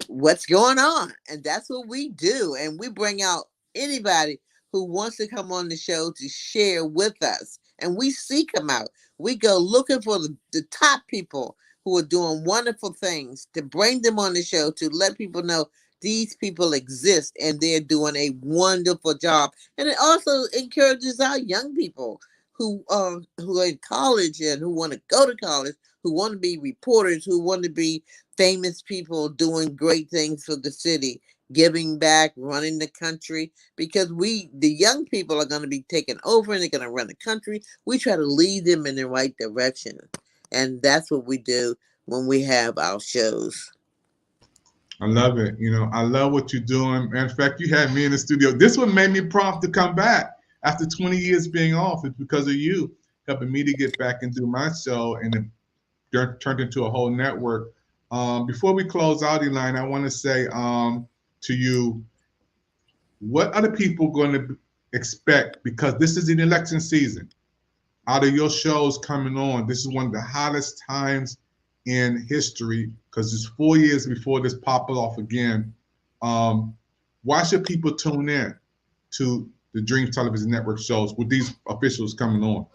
what's going on, and that's what we do. And we bring out anybody who wants to come on the show to share with us, and we seek them out. We go looking for the top people who are doing wonderful things to bring them on the show to let people know these people exist and they're doing a wonderful job. And it also encourages our young people who are in college and who want to go to college, who want to be reporters, who want to be famous people doing great things for the city, giving back, running the country, because the young people are going to be taken over and they're going to run the country. We try to lead them in the right direction. And that's what we do when we have our shows. I love it. You know, I love what you're doing. Matter of fact, you had me in the studio. This one made me prompt to come back after 20 years being off. It's because of you helping me to get back and do my show, and it turned into a whole network. Before we close out, Elaine, I want to say to you, what are the people going to expect? Because this is an election season. Out of your shows coming on, this is one of the hottest times in history because it's 4 years before this pops off again. Why should people tune in to the Dreams Television Network shows with these officials coming on?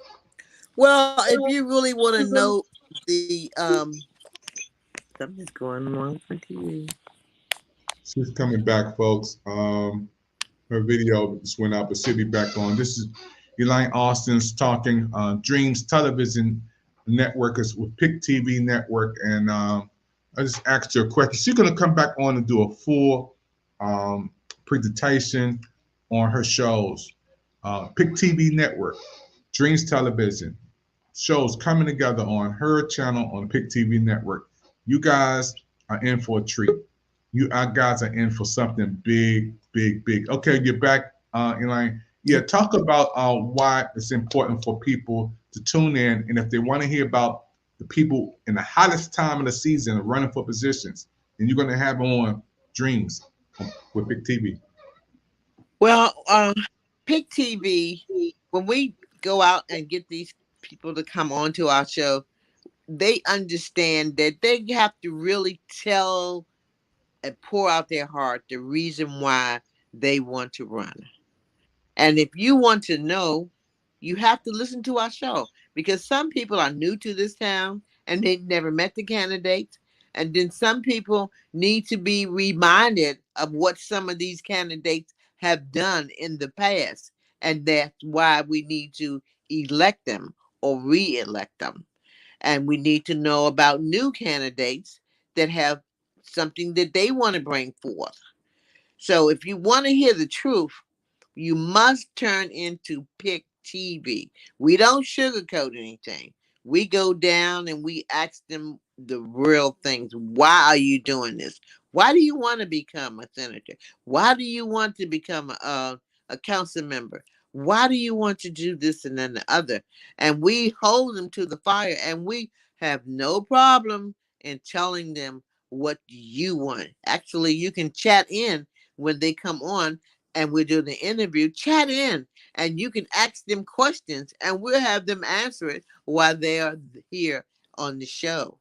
Well, if you really want to know the something's going on with my TV. She's coming back, folks. Her video just went out, but she'll be back on. This is Elaine Austin's talking Dreams Television Network is with PIC TV Network, and I just asked her a question. She's going to come back on and do a full presentation on her shows. PIC TV Network, Dreams Television, shows coming together on her channel on PIC TV Network. You guys are in for a treat. You guys are in for something big, big, big. Okay, you're back, Elaine. Yeah, talk about why it's important for people to tune in, and if they want to hear about the people in the hottest time of the season running for positions, and you're going to have on Dreams with PIC TV. Well, PIC TV, when we go out and get these people to come onto our show, they understand that they have to really tell and pour out their heart the reason why they want to run. And if you want to know, you have to listen to our show, because some people are new to this town and they've never met the candidates. And then some people need to be reminded of what some of these candidates have done in the past. And that's why we need to elect them or re-elect them. And we need to know about new candidates that have something that they want to bring forth. So if you want to hear the truth, you must turn into PIC TV. We don't sugarcoat anything. We go down and we ask them the real things. Why are you doing this? Why do you want to become a senator? Why do you want to become a council member? Why do you want to do this and then the other? And we hold them to the fire, and we have no problem in telling them what you want. Actually, you can chat in when they come on and we do the interview. Chat in and you can ask them questions and we'll have them answer it while they are here on the show.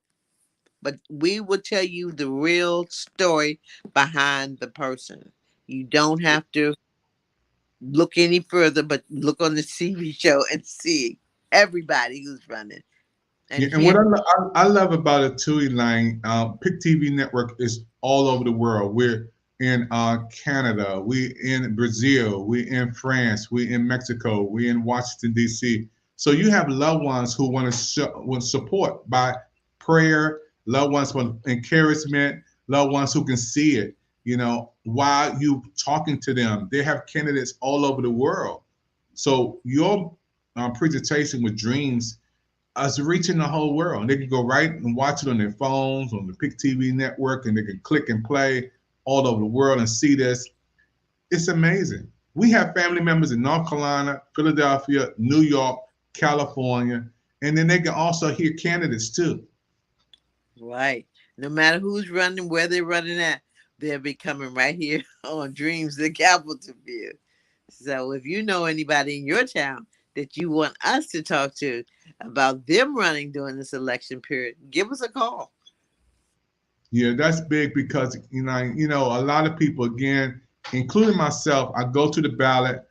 But we will tell you the real story behind the person. You don't have to look any further, but look on the TV show and see everybody who's running. Yeah, and what I love about it too, Elaine, PIC TV Network is all over the world. We're in Canada, we in Brazil, we in France, we in Mexico, we in Washington, D.C. So you have loved ones who want to support by prayer, loved ones with encouragement, loved ones who can see it, you know, while you talking to them. They have candidates all over the world. So your presentation with Dreams is reaching the whole world. And they can go right and watch it on their phones, on the PIC TV Network, and they can click and play all over the world and see this. It's amazing. We have family members in North Carolina, Philadelphia, New York, California, and then they can also hear candidates too. Right. No matter who's running, where they're running at, they'll be coming right here on Dreams, the Capital View. So if you know anybody in your town that you want us to talk to about them running during this election period, give us a call. Yeah, that's big because, you know, a lot of people, again, including myself, I go to the ballot.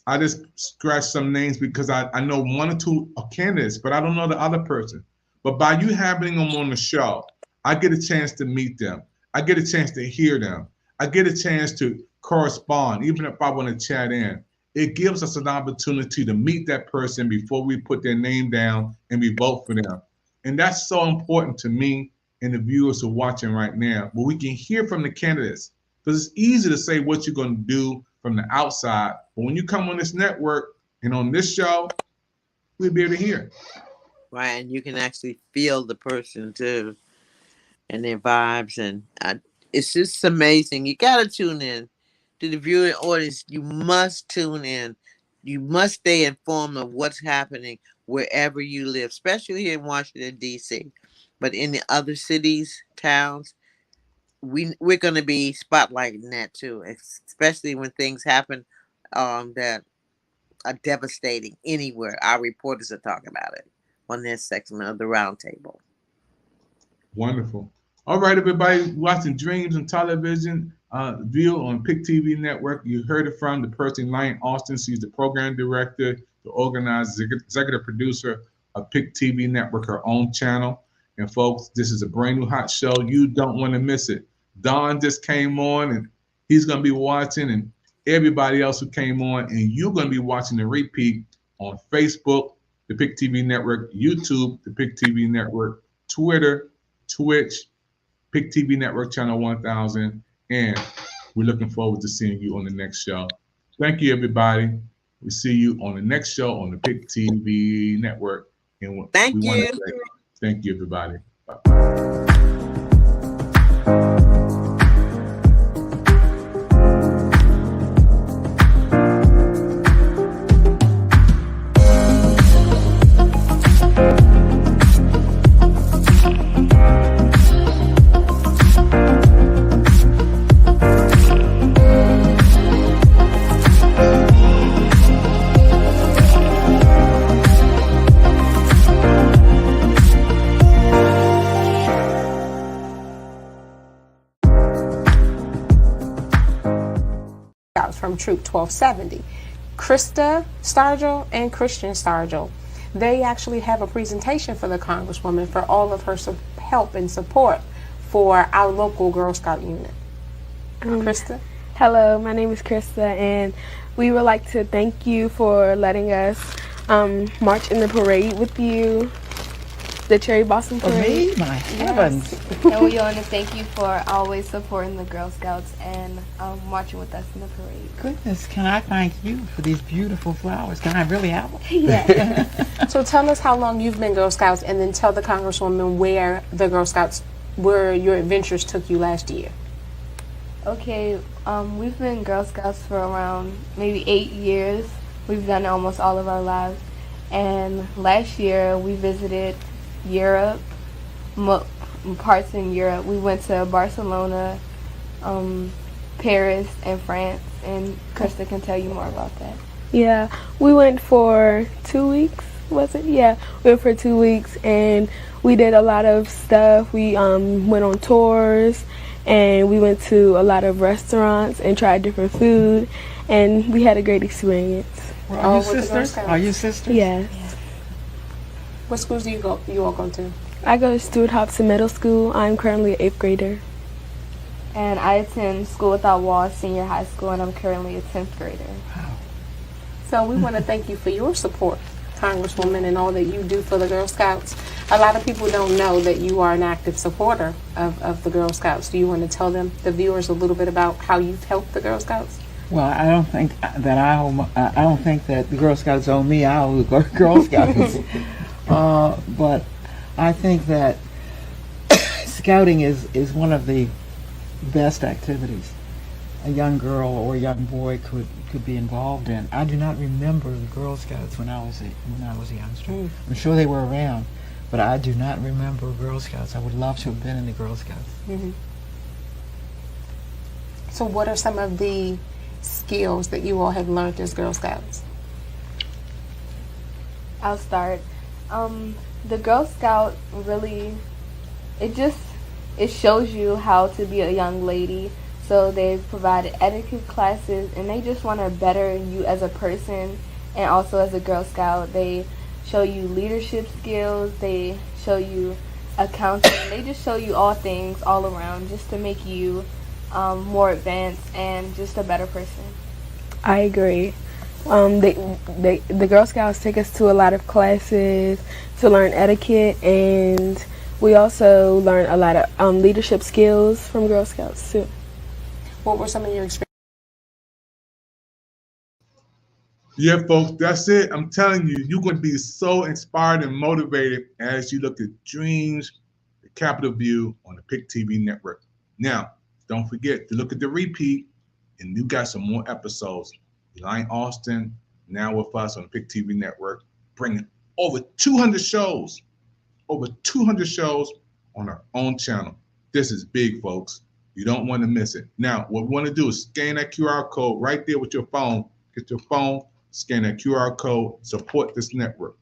I just scratch some names because I know one or two candidates, but I don't know the other person. But by you having them on the show, I get a chance to meet them. I get a chance to hear them. I get a chance to correspond, even if I want to chat in. It gives us an opportunity to meet that person before we put their name down and we vote for them. And that's so important to me and the viewers who are watching right now, where we can hear from the candidates. Because it's easy to say what you're going to do from the outside, but when you come on this network and on this show, we'll be able to hear. Right, and you can actually feel the person too, and their vibes, and it's just amazing. You got to tune in to the viewing audience. You must tune in. You must stay informed of what's happening wherever you live, especially here in Washington, D.C. But in the other cities, towns, we're going to be spotlighting that too, especially when things happen that are devastating anywhere. Our reporters are talking about it on this segment of the Roundtable. Wonderful. All right, everybody watching Dreams and Television View on PIC TV Network. You heard it from the person, Elaine Austin. She's the program director, the organizer, executive producer of PIC TV Network, her own channel. And folks, this is a brand new hot show. You don't want to miss it. Don just came on and he's going to be watching, and everybody else who came on, and you're going to be watching the repeat on Facebook, the PIC TV Network, YouTube, the PIC TV Network, Twitter, Twitch, PIC TV Network Channel 1000, and we're looking forward to seeing you on the next show. Thank you, everybody. We see you on the next show on the PIC TV Network. And Thank we you. want to say thank you, everybody. Bye. From Troop 1270. Krista Stargell and Christian Stargell. They actually have a presentation for the Congresswoman for all of her help and support for our local Girl Scout unit. Krista? Hello, my name is Krista, and we would like to thank you for letting us march in the parade with you, the Cherry Blossom Parade. For me? My heavens. And we want to thank you for always supporting the Girl Scouts and marching with us in the parade. Goodness, can I thank you for these beautiful flowers? Can I really have them? Yeah. So tell us how long you've been Girl Scouts, and then tell the Congresswoman where the Girl Scouts, where your adventures took you last year. Okay, we've been Girl Scouts for around maybe 8 years. We've done it almost all of our lives. And last year we visited Europe, parts in Europe. We went to Barcelona, Paris, and France, and Krista can tell you more about that. Yeah, we went for 2 weeks, was it? Yeah, we went for 2 weeks, and we did a lot of stuff. We went on tours, and we went to a lot of restaurants and tried different food, and we had a great experience. Well, are you sisters? Are you sisters? Yes. What schools do you all go to? I go to Stuart Hobson Middle School. I'm currently an 8th grader. And I attend School Without Walls Senior High School, and I'm currently a 10th grader. Wow. So we want to thank you for your support, Congresswoman, and all that you do for the Girl Scouts. A lot of people don't know that you are an active supporter of the Girl Scouts. Do you want to tell them, the viewers, a little bit about how you've helped the Girl Scouts? Well, I don't think that I don't think that the Girl Scouts owe me. I owe the Girl Scouts. But I think that scouting is one of the best activities a young girl or a young boy could be involved in. I do not remember the Girl Scouts when I was a youngster. I'm sure they were around, but I do not remember Girl Scouts. I would love to have been in the Girl Scouts. Mm-hmm. So what are some of the skills that you all have learned as Girl Scouts? I'll start. The Girl Scout really, it shows you how to be a young lady. So they've provided etiquette classes, and they just want to better you as a person and also as a Girl Scout. They show you leadership skills, they show you accounting, they just show you all things all around just to make you more advanced and just a better person. I agree. The Girl Scouts take us to a lot of classes to learn etiquette, and we also learn a lot of leadership skills from Girl Scouts too. What were some of your experiences? Yeah, folks, that's it. I'm telling you, you're going to be so inspired and motivated as you look at Dreams, the Capitol View on the PIC TV network. Now, don't forget to look at the repeat, and you got some more episodes. Elaine Austin, now with us on the PIC TV network, bringing over 200 shows on our own channel. This is big, folks. You don't want to miss it. Now, what we want to do is scan that QR code right there with your phone. Get your phone, scan that QR code, support this network.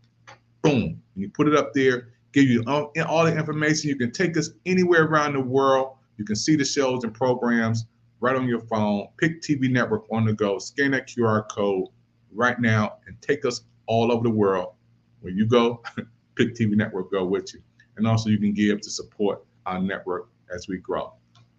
Boom. And you put it up there, give you all the information. You can take us anywhere around the world. You can see the shows and programs right on your phone. PIC TV network on the go. Scan that QR code right now and take us all over the world. When you go, PIC TV network go with you. And also you can give to support our network as we grow.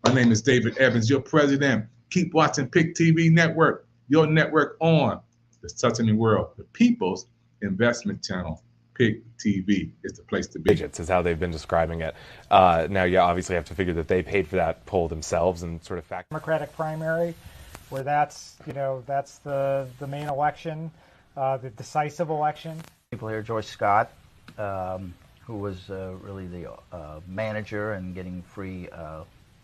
My name is David Evans, your president. Keep watching PIC TV network. your network on the Touching the World, the People's Investment Channel. PIC TV is the place to be. Digits is how they've been describing it. Now, you obviously have to figure that they paid for that poll themselves and sort of fact. Democratic primary, where that's the main election, the decisive election. People here, Joyce Scott, who was really the manager and getting free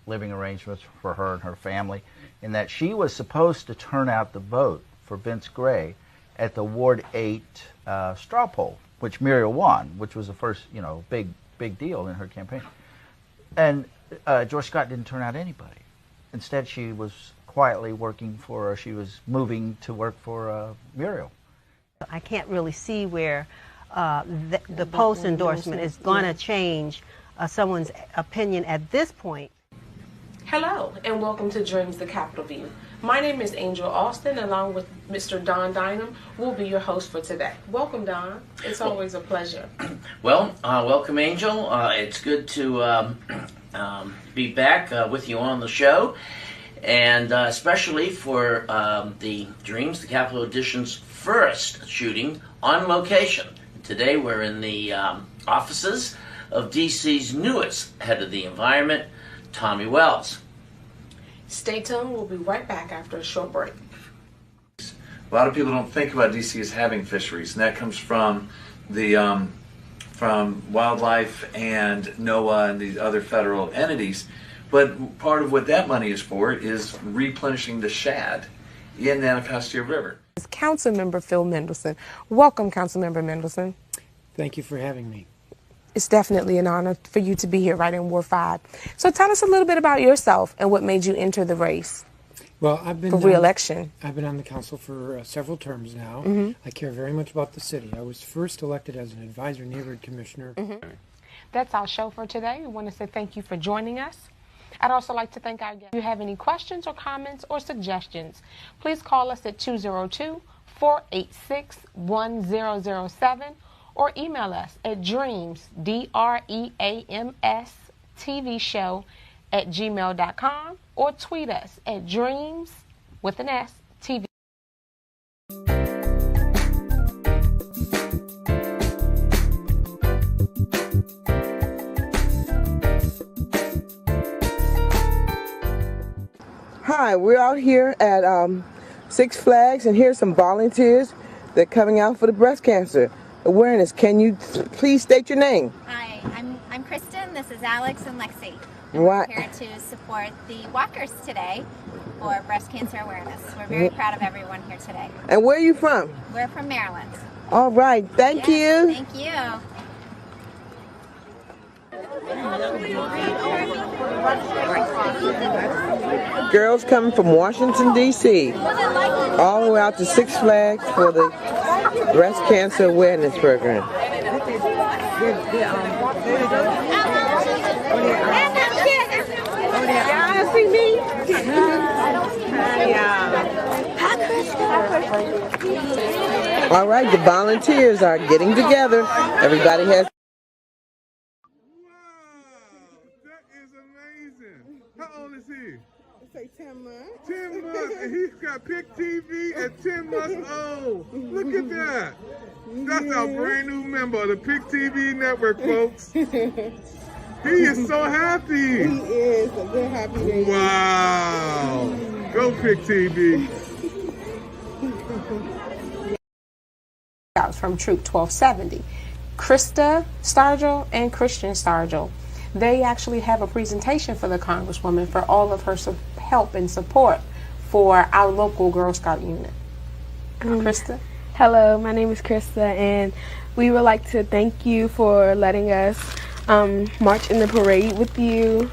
living arrangements for her and her family, in that she was supposed to turn out the vote for Vince Gray at the Ward 8 straw poll, which Muriel won, which was the first, big deal in her campaign. And Joyce Scott didn't turn out anybody. Instead, she was quietly working she was moving to work for Muriel. I can't really see where the post endorsement is going to change someone's opinion at this point. Hello, and welcome to Dreams the Capital View. My name is Angel Austin, along with Mr. Don Dynam. We'll be your host for today. Welcome, Don. It's always a pleasure. Well, welcome, Angel. It's good to be back with you on the show, and especially for the Dreams the Capital Edition's first shooting on location. Today we're in the offices of DC's newest head of the environment, Tommy Wells. Stay tuned. We'll be right back after a short break. A lot of people don't think about DC as having fisheries, and that comes from the from wildlife and NOAA and these other federal entities. But part of what that money is for is replenishing the shad in the Anacostia River. Councilmember Phil Mendelson. Welcome, Councilmember Mendelson. Thank you for having me. It's definitely an honor for you to be here right in Ward 5. So tell us a little bit about yourself and what made you enter the race. Well, I've been for re-election. I've been on the council for several terms now. Mm-hmm. I care very much about the city. I was first elected as an advisor neighborhood commissioner. Mm-hmm. That's our show for today. We want to say thank you for joining us. I'd also like to thank our guests. If you have any questions or comments or suggestions, please call us at 202-486-1007 or email us at dreams, DREAMS, TV show @gmail.com or tweet us at dreams with an S TV. Hi, we're out here at Six Flags, and here's some volunteers that are coming out for the breast cancer awareness. Can you please state your name? Hi, I'm Kristen. This is Alex and Lexi. Right. We're here to support the walkers today for breast cancer awareness. We're very proud of everyone here today. And where are you from? We're from Maryland. All right, thank you. Thank you. Girls coming from Washington, D.C., all the way out to Six Flags for the breast cancer awareness program. Y'all see me? All right, the volunteers are getting together. Everybody has. How old is he? Say 10 months. 10 months, and he's got PIC TV at 10 months old. Look at that. That's our brand new member of the PIC TV network, folks. He is so happy. He is a good happy day. Wow. Go PIC TV. From Troop 1270, Krista Stargell and Christian Stargell. They actually have a presentation for the Congresswoman for all of her help and support for our local Girl Scout unit. Krista? Hello, my name is Krista, and we would like to thank you for letting us march in the parade with you,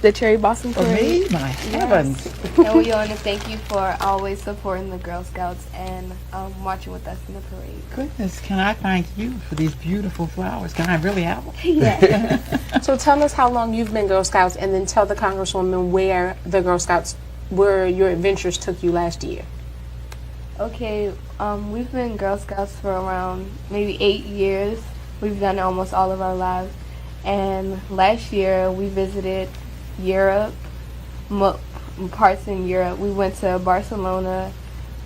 the Cherry Blossom Parade. For me? My heavens. And we want to thank you for always supporting the Girl Scouts and marching with us in the parade. Goodness, can I thank you for these beautiful flowers? Can I really have them? Yeah. So tell us how long you've been Girl Scouts, and then tell the Congresswoman where the Girl Scouts, where your adventures took you last year. Okay, we've been Girl Scouts for around maybe 8 years. We've done almost all of our lives. And last year we visited Europe, parts in Europe. We went to Barcelona,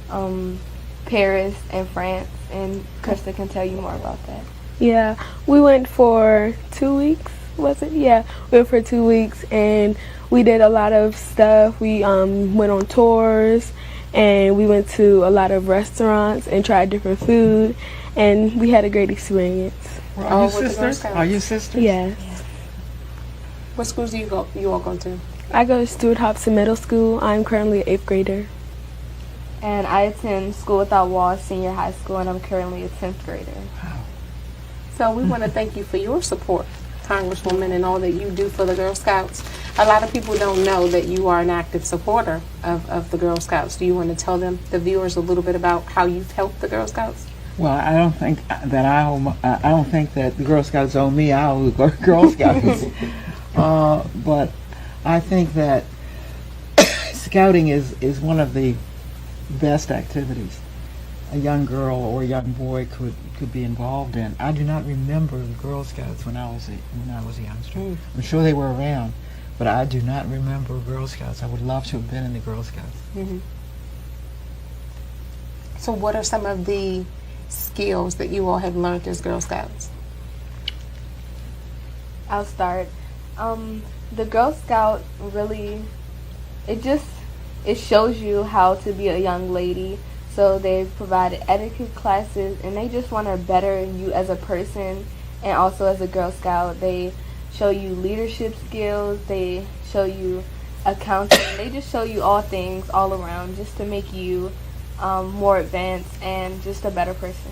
Paris and France, and Krista can tell you more about that. Yeah, we went for 2 weeks, was it? Yeah, we went for 2 weeks, and we did a lot of stuff. We went on tours, and we went to a lot of restaurants and tried different food, and we had a great experience. Are you sisters? Are you sisters? Yes. What schools do you all go to? I go to Stuart Hobson Middle School. I'm currently an 8th grader. And I attend School Without Walls Senior High School, and I'm currently a 10th grader. So we want to thank you for your support, Congresswoman, and all that you do for the Girl Scouts. A lot of people don't know that you are an active supporter of the Girl Scouts. Do you want to tell them, the viewers, a little bit about how you've helped the Girl Scouts? Well, I don't think that I don't think that the Girl Scouts owe me. I owe the Girl Scouts. But I think that scouting is one of the best activities a young girl or a young boy could be involved in. I do not remember the Girl Scouts when I was a youngster. I'm sure they were around, but I do not remember Girl Scouts. I would love to have been in the Girl Scouts. Mm-hmm. So what are some of the skills that you all have learned as Girl Scouts? I'll start. The Girl Scout really, it shows you how to be a young lady. So they've provided etiquette classes, and they just want to better you as a person and also as a Girl Scout. They show you leadership skills, they show you accounting, they just show you all things all around just to make you more advanced and just a better person.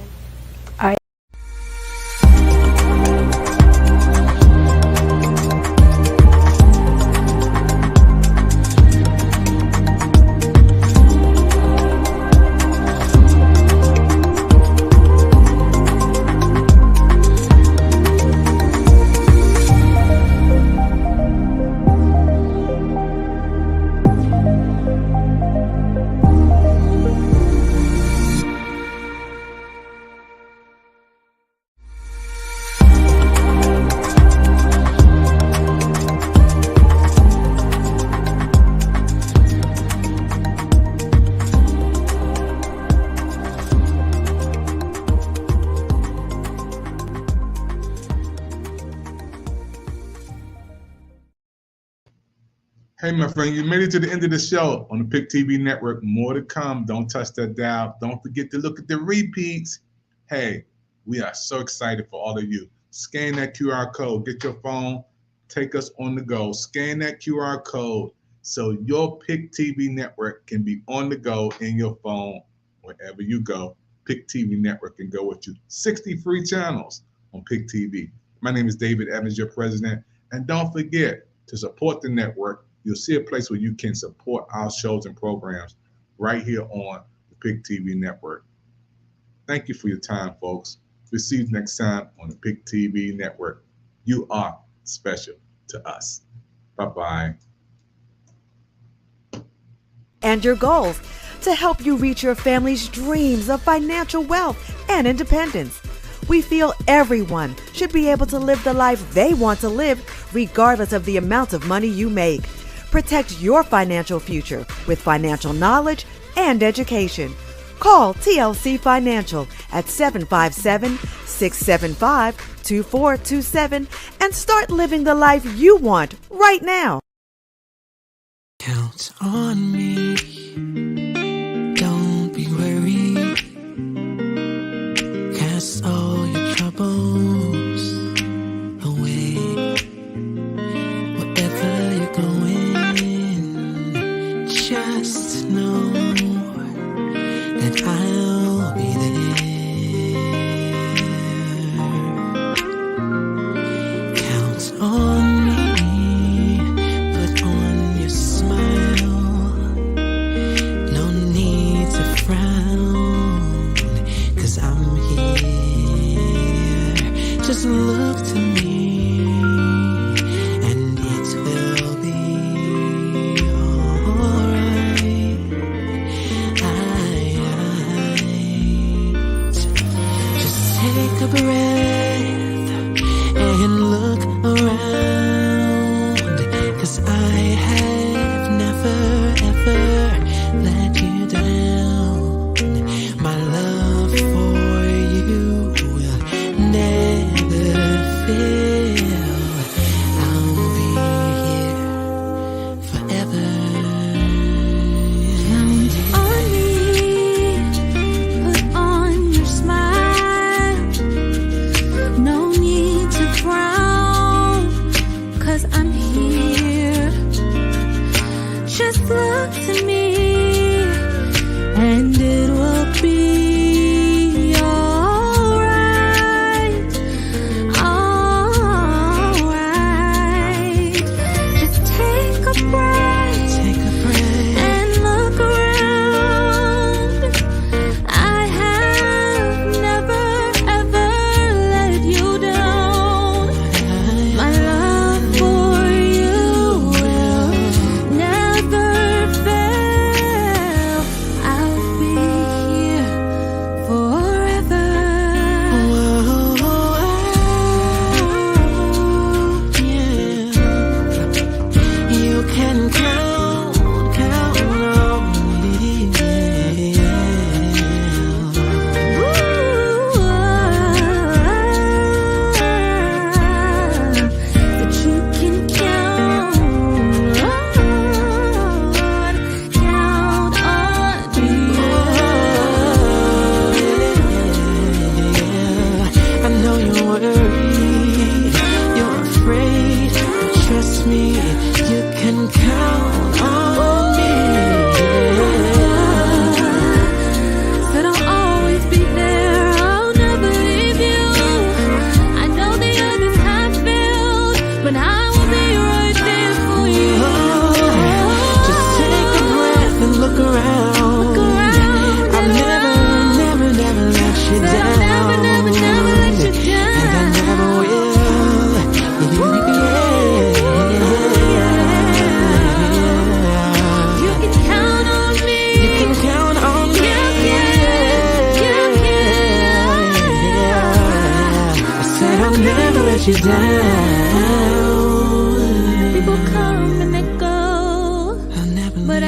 Hey, my friend, you made it to the end of the show on the PIC TV network. More to come. Don't touch that dial. Don't forget to look at the repeats. Hey, we are so excited for all of you. Scan that QR code. Get your phone. Take us on the go. Scan that QR code so your PIC TV network can be on the go in your phone wherever you go. PIC TV network can go with you. 60 free channels on PIC TV. My name is David Evans, your president. And don't forget to support the network. You'll see a place where you can support our shows and programs right here on the PIC TV network. Thank you for your time, folks. We'll see you next time on the PIC TV network. You are special to us. Bye-bye. And your goals to help you reach your family's dreams of financial wealth and independence. We feel everyone should be able to live the life they want to live, regardless of the amount of money you make. Protect your financial future with financial knowledge and education. Call TLC Financial at 757-675-2427 and start living the life you want right now. Count on me. Don't be worried. Cast all your troubles away. Wherever you're going, just know that I'll be there. Count on me. Put on your smile. No need to frown, 'cause I'm here. Just look to me. Take a breath and look around, 'cause I have never ever let you down. Just look to me, and it will be alright. Alright. Just take a breath, and look around. I have never ever let you down. My love for you will never fail. I'll be here forever. Yeah. You can count on me. That you can count on me. I know you're worried, you're afraid, but trust me, you can count on me. Said I'll always be there, I'll never leave you. I know the others have failed, but I will be right there for you. Just take a breath and look around. I'll never let you down. Never let you down. And I never will. You can count on me. You can count on me. I said I'll never let you down. People come and they go, but I